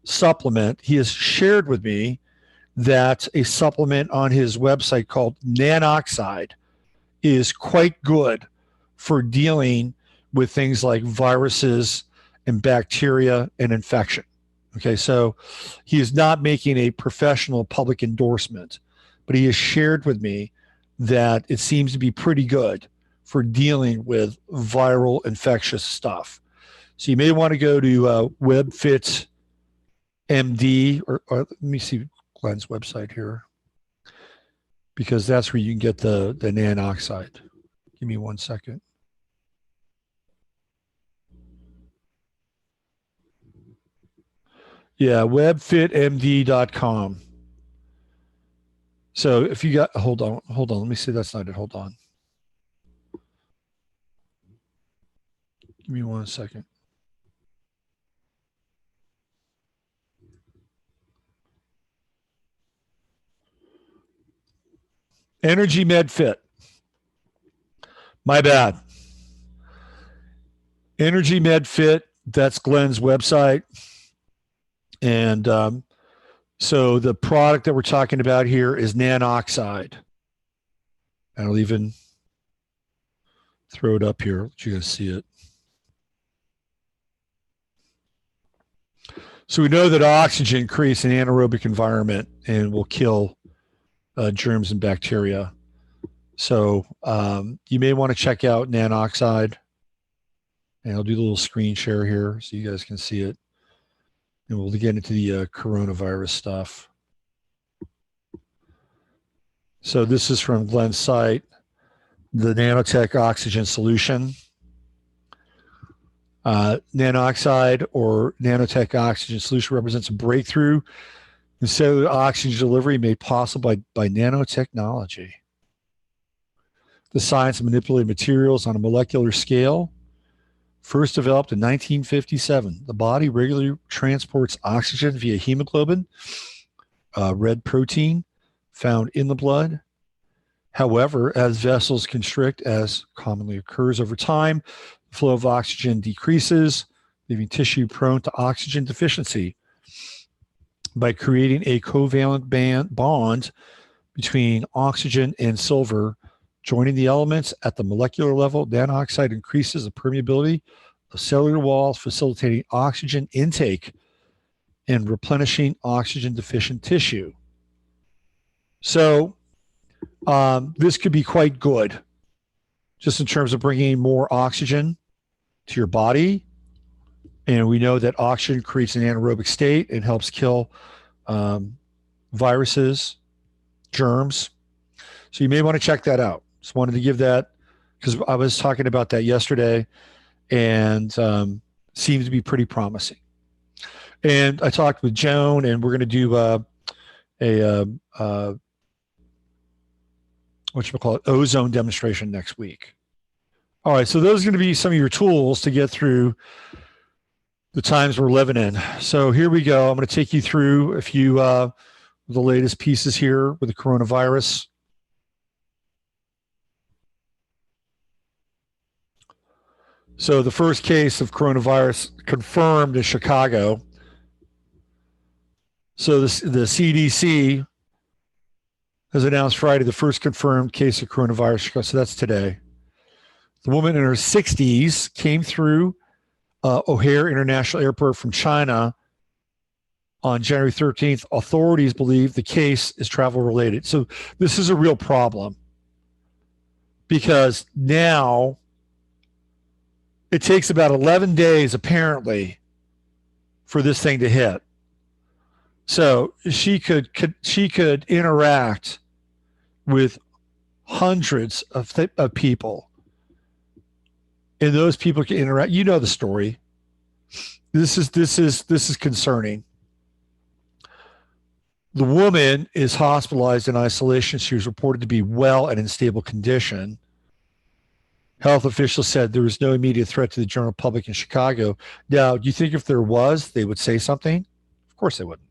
supplement. He has shared with me that a supplement on his website called Nanoxyde is quite good for dealing with things like viruses and bacteria and infection. Okay, so he is not making a professional public endorsement, but he has shared with me that it seems to be pretty good for dealing with viral infectious stuff. So you may want to go to WebFit MD, or let me see Glenn's website here, because that's where you can get the Nanoxyde. Give me 1 second. Yeah, webfitmd.com. So if you got, hold on. Let me see. That's not it. Hold on. Give me 1 second. Energy Med Fit. My bad. Energy Med Fit. That's Glenn's website. And so the product that we're talking about here is Nanoxyde. And I'll even throw it up here. Let you guys see it. So we know that oxygen creates an anaerobic environment and will kill germs and bacteria. So you may want to check out Nanoxyde. And I'll do the little screen share here so you guys can see it. And we'll get into the coronavirus stuff. So this is from Glenn's site, the nanotech oxygen solution. Nanoxyde or nanotech oxygen solution represents a breakthrough in cellular oxygen delivery made possible by nanotechnology. The science of manipulating materials on a molecular scale, first developed in 1957. The body regularly transports oxygen via hemoglobin, red protein found in the blood. However, as vessels constrict, as commonly occurs over time, the flow of oxygen decreases, leaving tissue prone to oxygen deficiency. By creating a covalent bond between oxygen and silver, joining the elements at the molecular level, Nanoxyde increases the permeability of cellular walls, facilitating oxygen intake and replenishing oxygen deficient tissue. So this could be quite good just in terms of bringing more oxygen to your body. And we know that oxygen creates an anaerobic state and helps kill viruses, germs. So you may want to check that out. Just wanted to give that because I was talking about that yesterday and seems to be pretty promising. And I talked with Joan, and we're going to do whatchamacallit, ozone demonstration next week. All right, so those are going to be some of your tools to get through the times we're living in. So here we go. I'm going to take you through a few of the latest pieces here with the coronavirus. So the first case of coronavirus confirmed in Chicago. So the CDC has announced Friday the first confirmed case of coronavirus. So that's today. The woman in her 60s came through O'Hare International Airport from China on January 13th. Authorities believe the case is travel related. So this is a real problem because now it takes about 11 days, apparently, for this thing to hit. So she could interact with hundreds of people, and those people can interact. You know the story. This is concerning. The woman is hospitalized in isolation. She was reported to be well and in stable condition. Health officials said there was no immediate threat to the general public in Chicago. Now, do you think if there was, they would say something? Of course they wouldn't.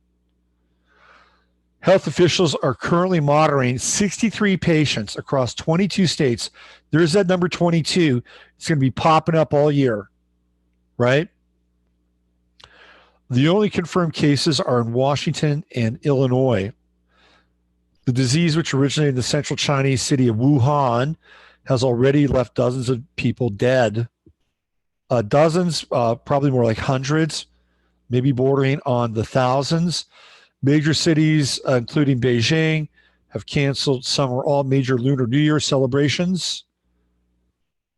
Health officials are currently monitoring 63 patients across 22 states. There's that number 22. It's going to be popping up all year, right? The only confirmed cases are in Washington and Illinois. The disease, which originated in the central Chinese city of Wuhan, has already left dozens of people dead. Dozens, probably more like hundreds, maybe bordering on the thousands. Major cities, including Beijing, have canceled some or all major Lunar New Year celebrations.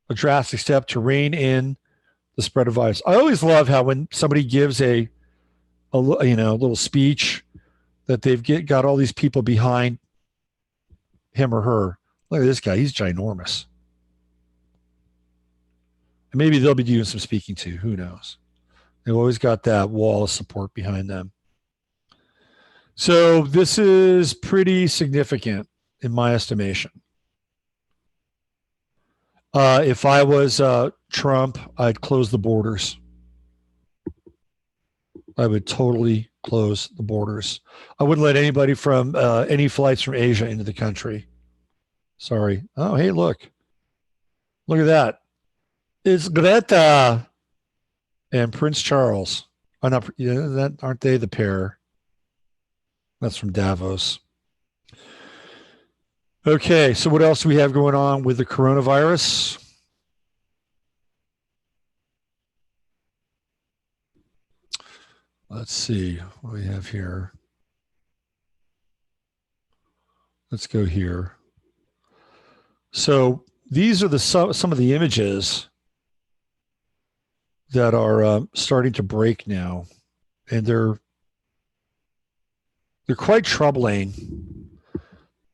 A drastic step to rein in the spread of virus. I always love how when somebody gives a little speech that they've got all these people behind him or her. Look at this guy. He's ginormous. And maybe they'll be doing some speaking too. Who knows? They've always got that wall of support behind them. So this is pretty significant in my estimation. If I was Trump, I'd close the borders. I would totally close the borders. I wouldn't let anybody from any flights from Asia into the country. Sorry. Oh, hey, look. Look at that. It's Greta and Prince Charles. Oh, not, aren't they the pair? That's from Davos. Okay, so what else do we have going on with the coronavirus? Let's see what we have here. Let's go here. So these are some of the images that are starting to break now, and they're quite troubling.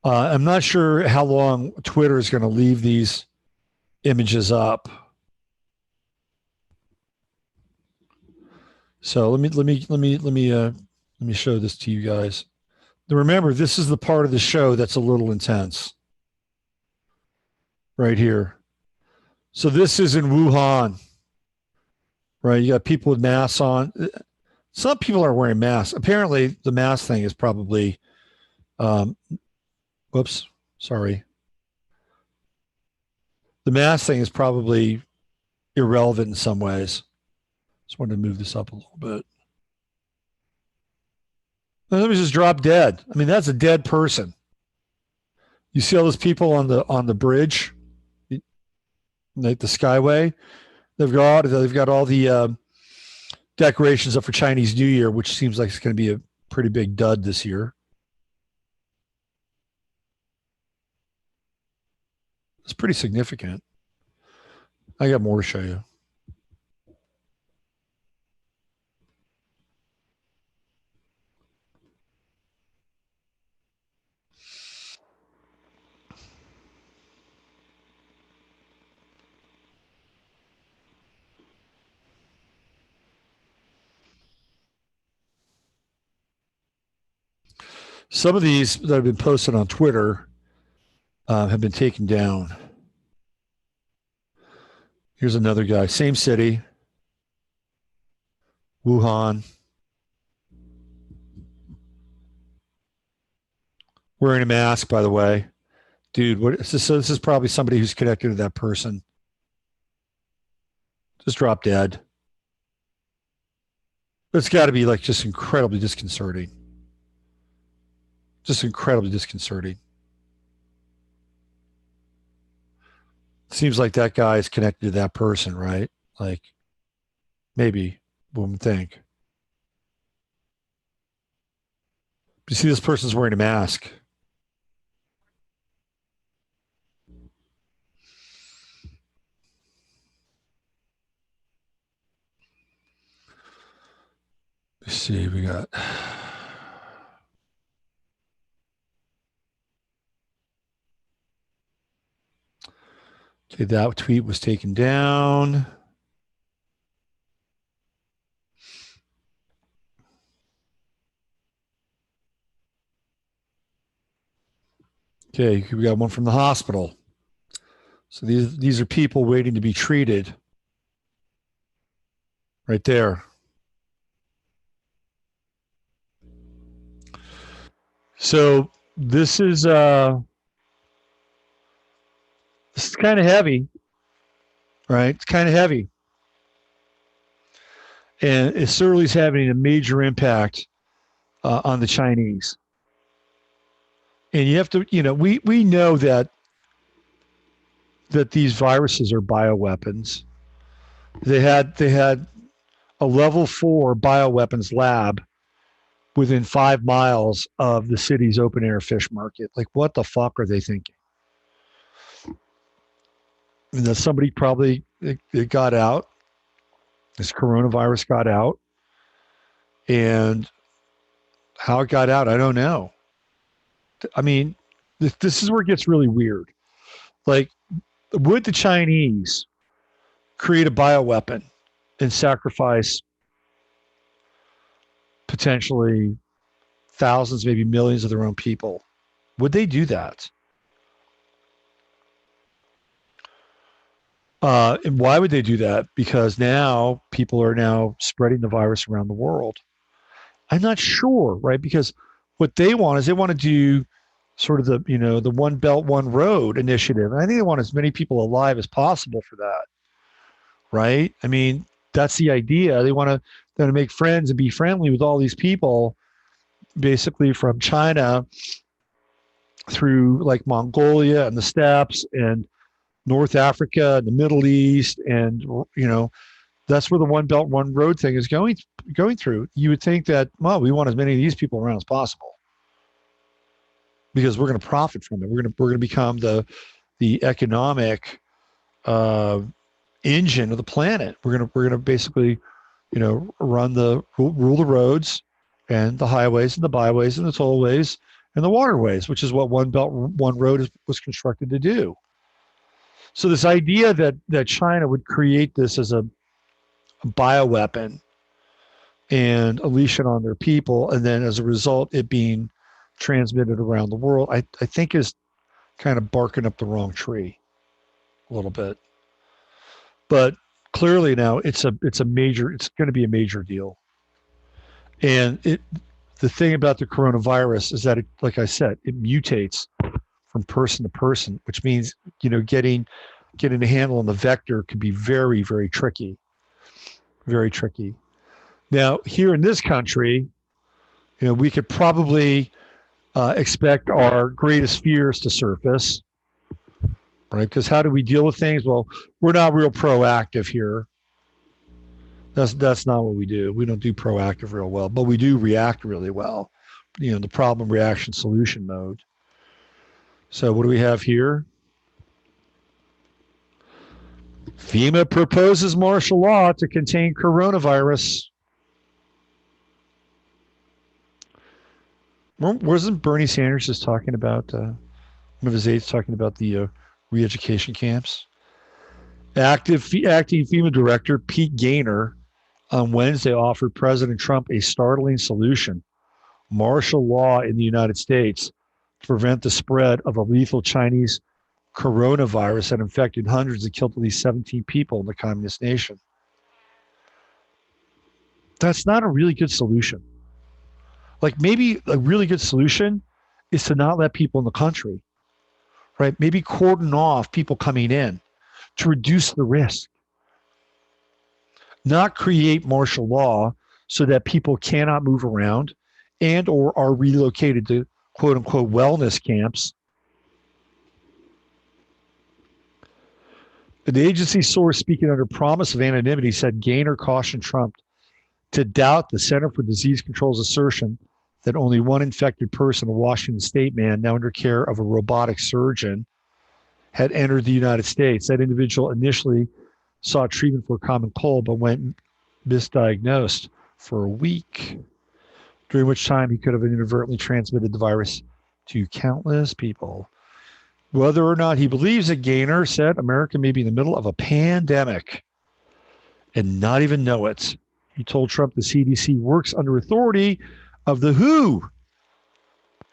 I'm not sure how long Twitter is going to leave these images up. So let me show this to you guys. Now remember, this is the part of the show that's a little intense. Right here. So this is in Wuhan. Right, you got people with masks on. Some people are wearing masks. Apparently, the mask thing is probably. Whoops, sorry. The mask thing is probably irrelevant in some ways. Just wanted to move this up a little bit. Let me just drop dead. I mean, that's a dead person. You see all those people on the bridge, like the Skyway. They've got all the decorations up for Chinese New Year, which seems like it's going to be a pretty big dud this year. It's pretty significant. I got more to show you. Some of these that have been posted on Twitter have been taken down. Here's another guy, same city, Wuhan, wearing a mask, by the way. Dude, what is this? So this is probably somebody who's connected to that person. Just drop dead. It's got to be like just incredibly disconcerting. Just incredibly disconcerting. Seems like that guy is connected to that person, right? Like maybe one would think. You see, this person's wearing a mask. Let's see, we got. Okay, that tweet was taken down. Okay, we got one from the hospital. So these are people waiting to be treated. Right there. So this is kind of heavy, right? It's kind of heavy. And it certainly is having a major impact on the Chinese. And you have to, we know that these viruses are bioweapons. They had a level 4 bioweapons lab within 5 miles of the city's open air fish market. Like, what the fuck are they thinking? And that somebody probably it got out. This coronavirus got out, and how it got out, I don't know. I mean, this is where it gets really weird. Like, would the Chinese create a bioweapon and sacrifice potentially thousands, maybe millions of their own people? Would they do that? And why would they do that? Because now people are now spreading the virus around the world. I'm not sure, right? Because what they want is they want to do sort of the One Belt, One Road initiative. And I think they want as many people alive as possible for that, right? I mean, that's the idea. They want to make friends and be friendly with all these people, basically from China through like Mongolia and the steppes and North Africa and the Middle East. And, that's where the One Belt, One Road thing is going through. You would think that, well, we want as many of these people around as possible because we're going to profit from it. We're going to become the economic engine of the planet. We're going to basically, run rule the roads and the highways and the byways and the tollways and the waterways, which is what One Belt, One Road was constructed to do. So this idea that China would create this as a bioweapon and unleash it on their people, and then as a result, it being transmitted around the world, I think is kind of barking up the wrong tree a little bit. But clearly now it's going to be a major deal. And the thing about the coronavirus is that like I said, it mutates from person to person, which means, getting a handle on the vector could be very, very tricky. Very tricky. Now, here in this country, we could probably expect our greatest fears to surface, right? Because how do we deal with things? Well, we're not real proactive here. That's not what we do. We don't do proactive real well, but we do react really well. The problem, reaction, solution mode. So what do we have here? FEMA proposes martial law to contain coronavirus. Wasn't Bernie Sanders just talking about, one of his aides talking about the re-education camps? Acting FEMA Director Pete Gaynor on Wednesday offered President Trump a startling solution: martial law in the United States to prevent the spread of a lethal Chinese coronavirus that infected hundreds and killed at least 17 people in the communist nation. That's not a really good solution. Like, maybe a really good solution is to not let people in the country, right? Maybe cordon off people coming in to reduce the risk. Not create martial law so that people cannot move around and or are relocated to quote unquote wellness camps. The agency source speaking under promise of anonymity said Gaynor cautioned Trump to doubt the Center for Disease Control's assertion that only one infected person, a Washington State man now under care of a robotic surgeon, had entered the United States. That individual initially sought treatment for a common cold, but went misdiagnosed for a week, during which time he could have inadvertently transmitted the virus to countless people. Whether or not he believes it, Gaynor said America may be in the middle of a pandemic and not even know it. He told Trump the CDC works under authority of the WHO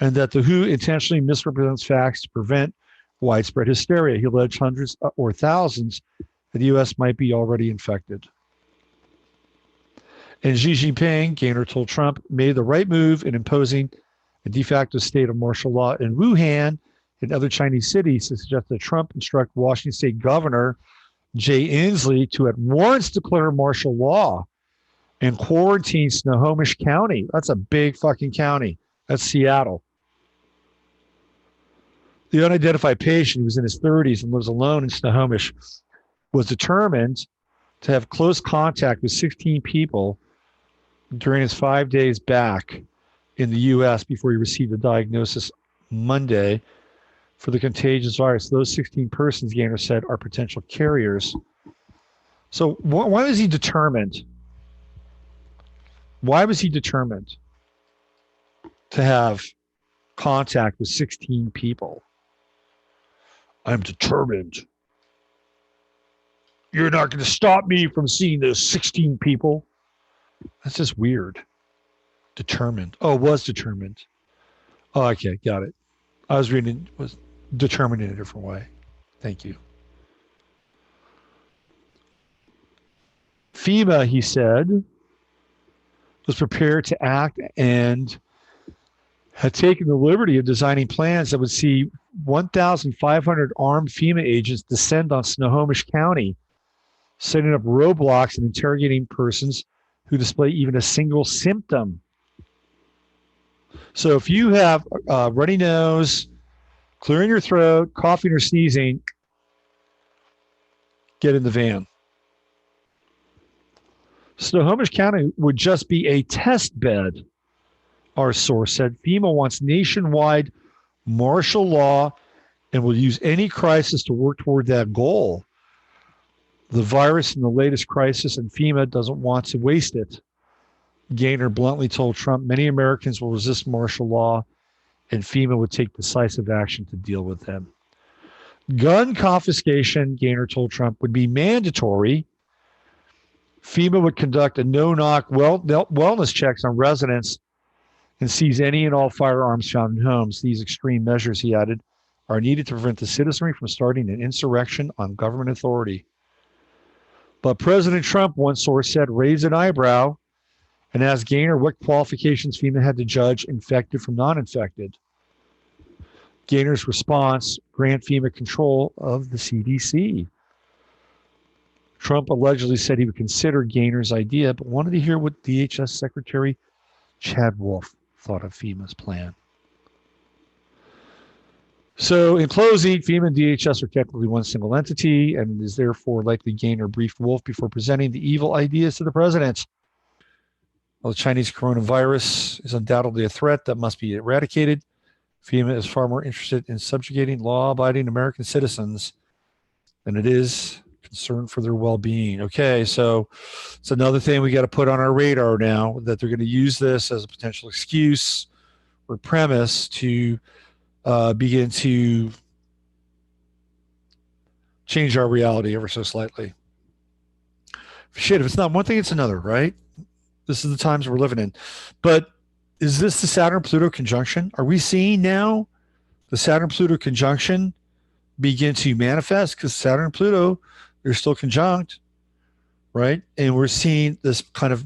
and that the WHO intentionally misrepresents facts to prevent widespread hysteria. He alleged hundreds or thousands that the U.S. might be already infected. And Xi Jinping, Gaynor told Trump, made the right move in imposing a de facto state of martial law in Wuhan and other Chinese cities to suggest that Trump instruct Washington State Governor Jay Inslee to at once declare martial law and quarantine Snohomish County. That's a big fucking county. That's Seattle. The unidentified patient, who was in his 30s and lives alone in Snohomish, was determined to have close contact with 16 people during his 5 days back in the U.S. before he received a diagnosis Monday for the contagious virus. Those 16 persons, Gaynor said, are potential carriers. So why was he determined? Why was he determined to have contact with 16 people? I'm determined. You're not going to stop me from seeing those 16 people. That's just weird. Determined. Oh, was determined. Oh, okay, got it. I was reading was determined in a different way. Thank you. FEMA, he said, was prepared to act and had taken the liberty of designing plans that would see 1,500 armed FEMA agents descend on Snohomish County, setting up roadblocks and interrogating persons who display even a single symptom. So if you have runny nose, clearing your throat, coughing or sneezing, get in the van. Snohomish County would just be a test bed, our source said. FEMA wants nationwide martial law and will use any crisis to work toward that goal. The virus in the latest crisis, and FEMA doesn't want to waste it. Gaynor bluntly told Trump many Americans will resist martial law and FEMA would take decisive action to deal with them. Gun confiscation, Gaynor told Trump, would be mandatory. FEMA would conduct a no-knock wellness checks on residents and seize any and all firearms found in homes. These extreme measures, he added, are needed to prevent the citizenry from starting an insurrection on government authority. But President Trump, one source said, raised an eyebrow and asked Gaynor what qualifications FEMA had to judge infected from non-infected. Gaynor's response, grant FEMA control of the CDC. Trump allegedly said he would consider Gaynor's idea, but wanted to hear what DHS Secretary Chad Wolf thought of FEMA's plan. So in closing, FEMA and DHS are technically one single entity, and it is therefore likely Gaynor briefed Wolf before presenting the evil ideas to the president. While the Chinese coronavirus is undoubtedly a threat that must be eradicated, FEMA is far more interested in subjugating law-abiding American citizens than it is concerned for their well-being. Okay, so it's another thing we got to put on our radar now, that they're going to use this as a potential excuse or premise to begin to change our reality ever so slightly. Shit, if it's not one thing, it's another, right? This is the times we're living in. But is this the Saturn-Pluto conjunction? Are we seeing now the Saturn-Pluto conjunction begin to manifest? Because Saturn and Pluto, they're still conjunct, right? And we're seeing this kind of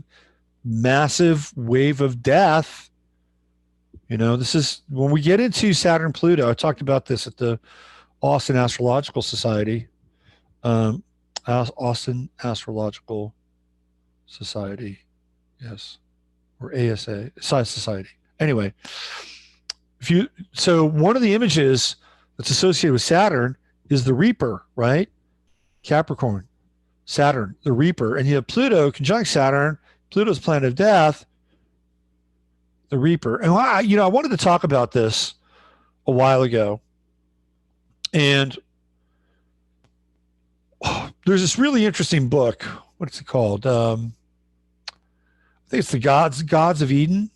massive wave of death. You know, this is when we get into Saturn Pluto. I talked about this at the Austin Astrological Society. Austin Astrological Society, yes, or ASA Society. Anyway, so one of the images that's associated with Saturn is the Reaper, right? Capricorn, Saturn, the Reaper, and you have Pluto conjunct Saturn. Pluto's planet of death, the Reaper. And I wanted to talk about this a while ago, and there's this really interesting book. What's it called? I think it's the Gods of Eden.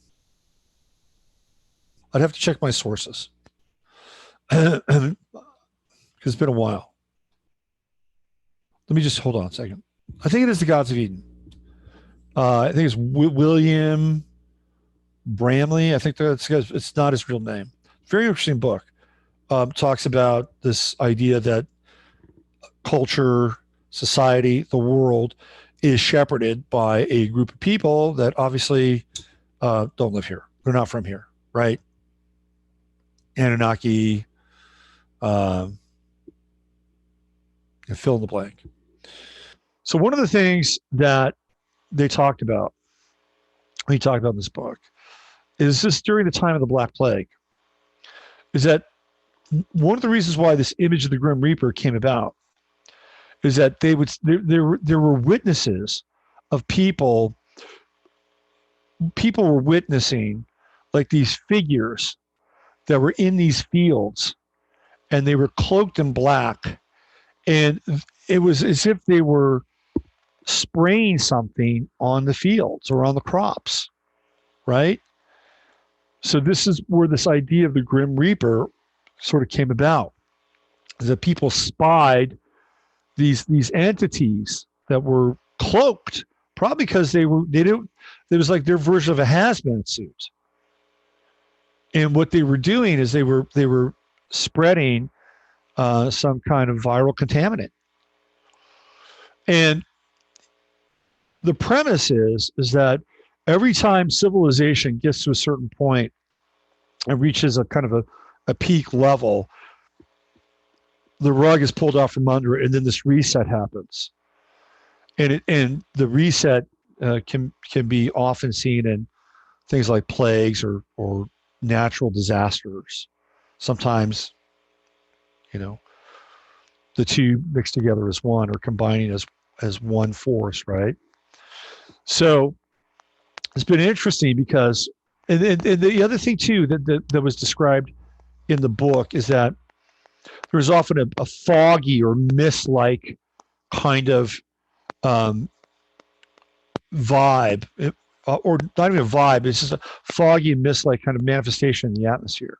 I'd have to check my sources because it's been a while. Let me just hold on a second. I think it is the Gods of Eden. I think it's William Bramley. I think it's not his real name. Very interesting book. Talks about this idea that culture, society, the world is shepherded by a group of people that obviously don't live here. They're not from here, right? Anunnaki, fill in the blank. So one of the things that they talked about, when he talked about in this book, is this during the time of the Black Plague, is that one of the reasons why this image of the Grim Reaper came about is that there were witnesses of people were witnessing like these figures that were in these fields, and they were cloaked in black, and it was as if they were spraying something on the fields or on the crops, right? So this is where this idea of the Grim Reaper sort of came about. The people spied these entities that were cloaked, probably because they it was like their version of a hazmat suit. And what they were doing is they were spreading some kind of viral contaminant. And the premise is that every time civilization gets to a certain point and reaches a kind of a peak level, the rug is pulled off from under it, and then this reset happens. And the reset can be often seen in things like plagues or natural disasters. Sometimes, you know, the two mixed together as one or combining as one force, right? So it's been interesting because, and the other thing too that was described in the book is that there's often a foggy or mist-like kind of um, vibe, or not even a vibe. It's just a foggy mist-like kind of manifestation in the atmosphere,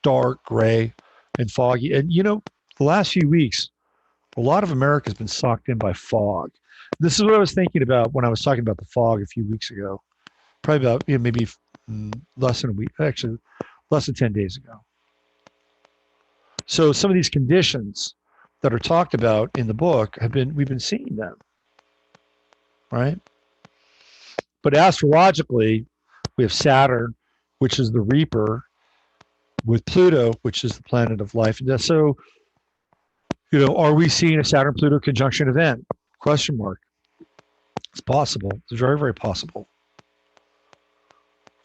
dark, gray, and foggy. And the last few weeks, a lot of America has been socked in by fog. This is what I was thinking about when I was talking about the fog a few weeks ago. Probably about maybe less than a week, actually less than 10 days ago. So some of these conditions that are talked about in the book we've been seeing them, right? But astrologically, we have Saturn, which is the reaper, with Pluto, which is the planet of life and death. So, are we seeing a Saturn-Pluto conjunction event? Question mark. It's possible. It's very, very possible.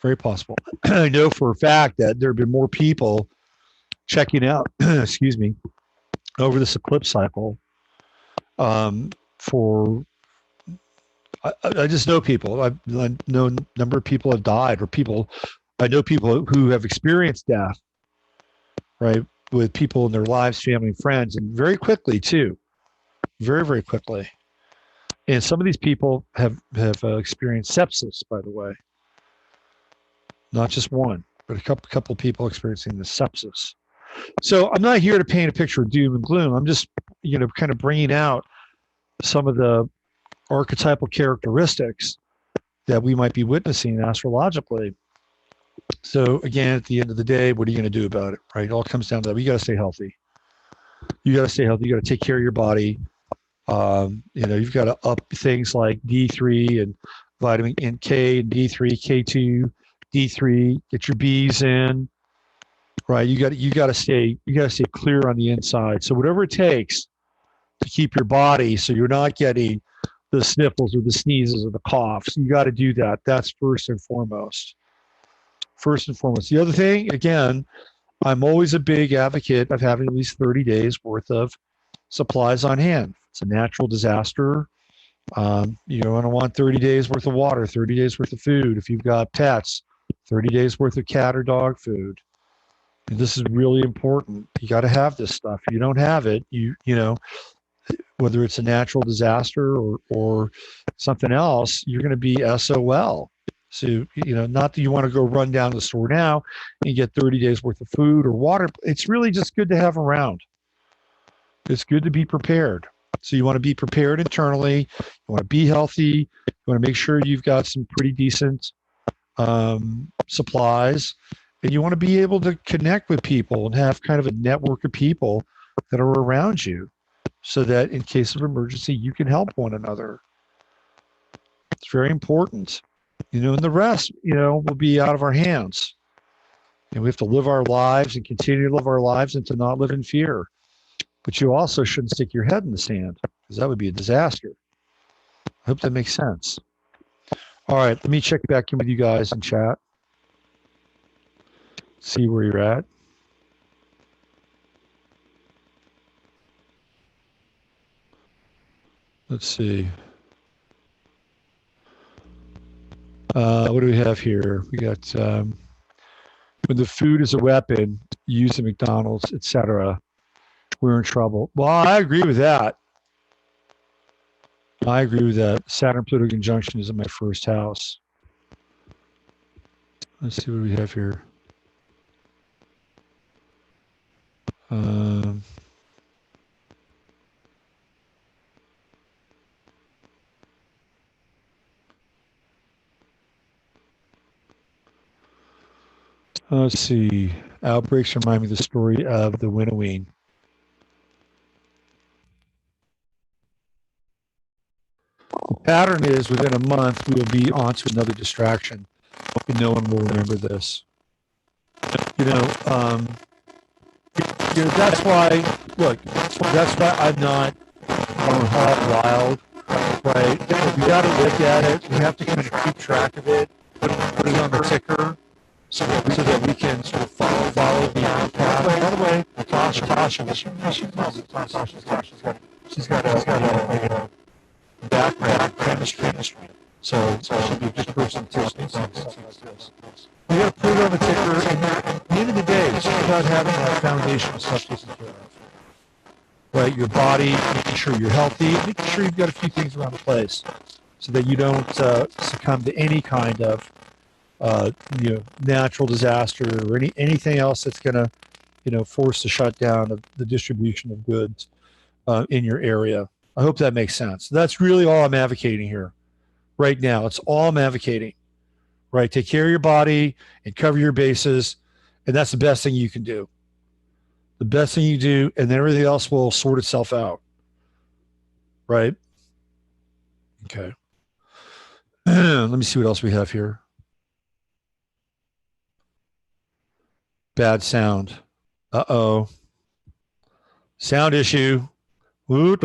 Very possible. I know for a fact that there have been more people checking out, excuse me, over this eclipse cycle. I just know people. I know a number of people have died, or I know people who have experienced death, right, with people in their lives, family, and friends, and very quickly too, very, very quickly. And some of these people have experienced sepsis, by the way, not just one, but a couple of people experiencing the sepsis. So I'm not here to paint a picture of doom and gloom. I'm just, kind of bringing out some of the archetypal characteristics that we might be witnessing astrologically. So again, at the end of the day, what are you going to do about it, right? It all comes down to that. You got to stay healthy. You got to stay healthy. You got to take care of your body. You've got to up things like D3 and vitamin K and D3, K2, D3. Get your Bs in, right? You got to stay clear on the inside. So whatever it takes to keep your body, so you're not getting the sniffles or the sneezes or the coughs, you got to do that. That's first and foremost. First and foremost. The other thing, again, I'm always a big advocate of having at least 30 days worth of supplies on hand. It's a natural disaster. You're going to want 30 days worth of water, 30 days worth of food. If you've got pets, 30 days worth of cat or dog food. And this is really important. You got to have this stuff. If you don't have it, whether it's a natural disaster or something else, you're going to be SOL. So, not that you want to go run down the store now and get 30 days worth of food or water. It's really just good to have around. It's good to be prepared. So you want to be prepared internally. You want to be healthy. You want to make sure you've got some pretty decent supplies. And you want to be able to connect with people and have kind of a network of people that are around you so that in case of emergency, you can help one another. It's very important. And the rest, will be out of our hands. And we have to live our lives and continue to live our lives and to not live in fear. But you also shouldn't stick your head in the sand because that would be a disaster. I hope that makes sense. All right, let me check back in with you guys in chat. See where you're at. Let's see. What do we have here? We got when the food is a weapon, used at McDonald's, etc., we're in trouble. Well, I agree with that. I agree with that. Saturn-Pluto conjunction is in my first house. Let's see what we have here. Let's see. Outbreaks remind me of the story of the winnowing. The pattern is within a month, we will be onto another distraction, and no one will remember this. You know, um, that's why, look, that's why I'm not going hog wild, right? We got to look at it. We have to kind of keep track of it, put it on the ticker so that we can sort of follow the path. By the way, Tasha, she's got a background in chemistry. So she'll be a good person to teach things like this. You got to put it on the ticker, and at the end of the day, it's just about having that foundational stuff taken care of. Right, your body, making sure you're healthy, making sure you've got a few things around the place, so that you don't succumb to any kind of natural disaster or anything else that's going to force the shutdown of the distribution of goods in your area. I hope that makes sense. That's really all I'm advocating here right now. It's all I'm advocating. Right, take care of your body and cover your bases, and that's the best thing you can do. The best thing you do, and then everything else will sort itself out. Right? Okay. Let me see what else we have here. Bad sound. Uh-oh. Sound issue. All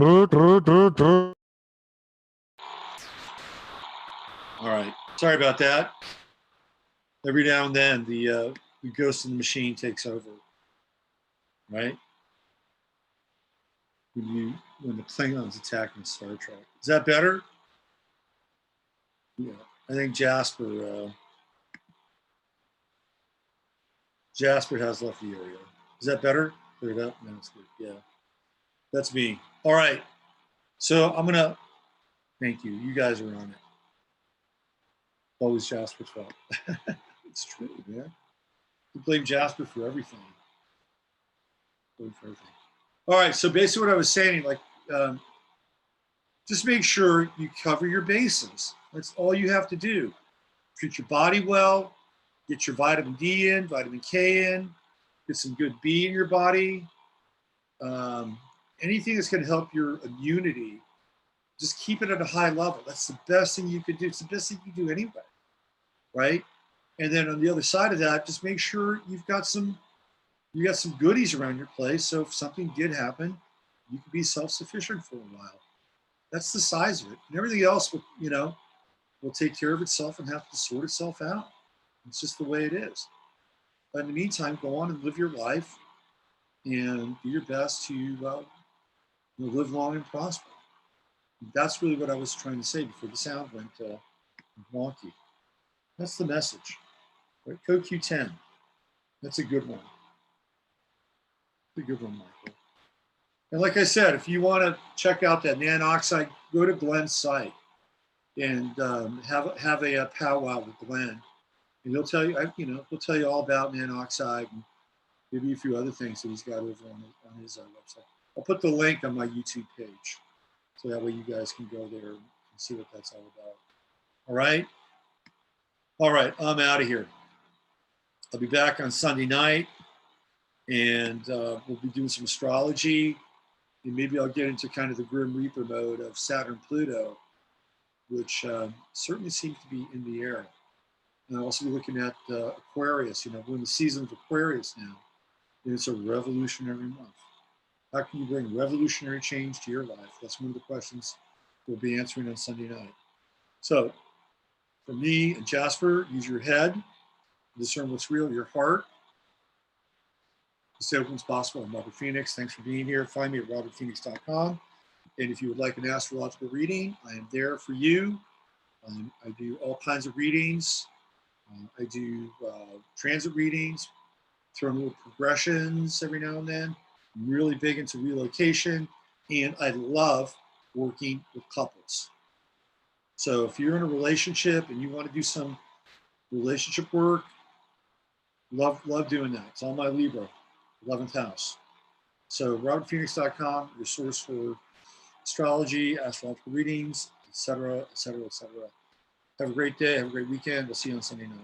right. Sorry about that. Every now and then, the ghost in the machine takes over. Right? When the Klingons attacking Star Trek. Is that better? Yeah. I think Jasper has left the area. Is that better? Cleared up? No, it's good. Yeah. That's me. All right. So I'm gonna thank you. You guys are on it. Always Jasper's fault. It's true, man. You blame Jasper for everything. All right. So basically, what I was saying, like, just make sure you cover your bases. That's all you have to do. Treat your body well. Get your vitamin D in, vitamin K in. Get some good B in your body. Anything that's going to help your immunity, just keep it at a high level. That's the best thing you could do. It's the best thing you can do anyway, right? And then on the other side of that, just make sure you got some goodies around your place. So if something did happen, you can be self-sufficient for a while. That's the size of it, and everything else will take care of itself and have to sort itself out. It's just the way it is. But in the meantime, go on and live your life and do your best to live long and prosper. That's really what I was trying to say before the sound went wonky. That's the message. Right? CoQ10. That's a good one. It's a good one, Michael. And like I said, if you want to check out that Nanoxyde, go to Glenn's site and have a powwow with Glenn, and he'll tell you all about Nanoxyde and maybe a few other things that he's got over on his website. I'll put the link on my YouTube page, so that way you guys can go there and see what that's all about. All right? All right, I'm out of here. I'll be back on Sunday night, and we'll be doing some astrology, and maybe I'll get into kind of the Grim Reaper mode of Saturn-Pluto, which certainly seems to be in the air. And I'll also be looking at Aquarius. We're in the season of Aquarius now, and it's a revolutionary month. How can you bring revolutionary change to your life? That's one of the questions we'll be answering on Sunday night. So, for me and Jasper, use your head, discern what's real, your heart. Stay open as possible. I'm Robert Phoenix. Thanks for being here. Find me at robertphoenix.com. And if you would like an astrological reading, I am there for you. I do all kinds of readings. I do transit readings, terminal progressions every now and then. I'm really big into relocation, and I love working with couples. So if you're in a relationship and you want to do some relationship work, love doing that. It's on my Libra, 11th house. So robertphoenix.com, your source for astrology, astrological readings, etc., etc., etc. Have a great day. Have a great weekend. We'll see you on Sunday night.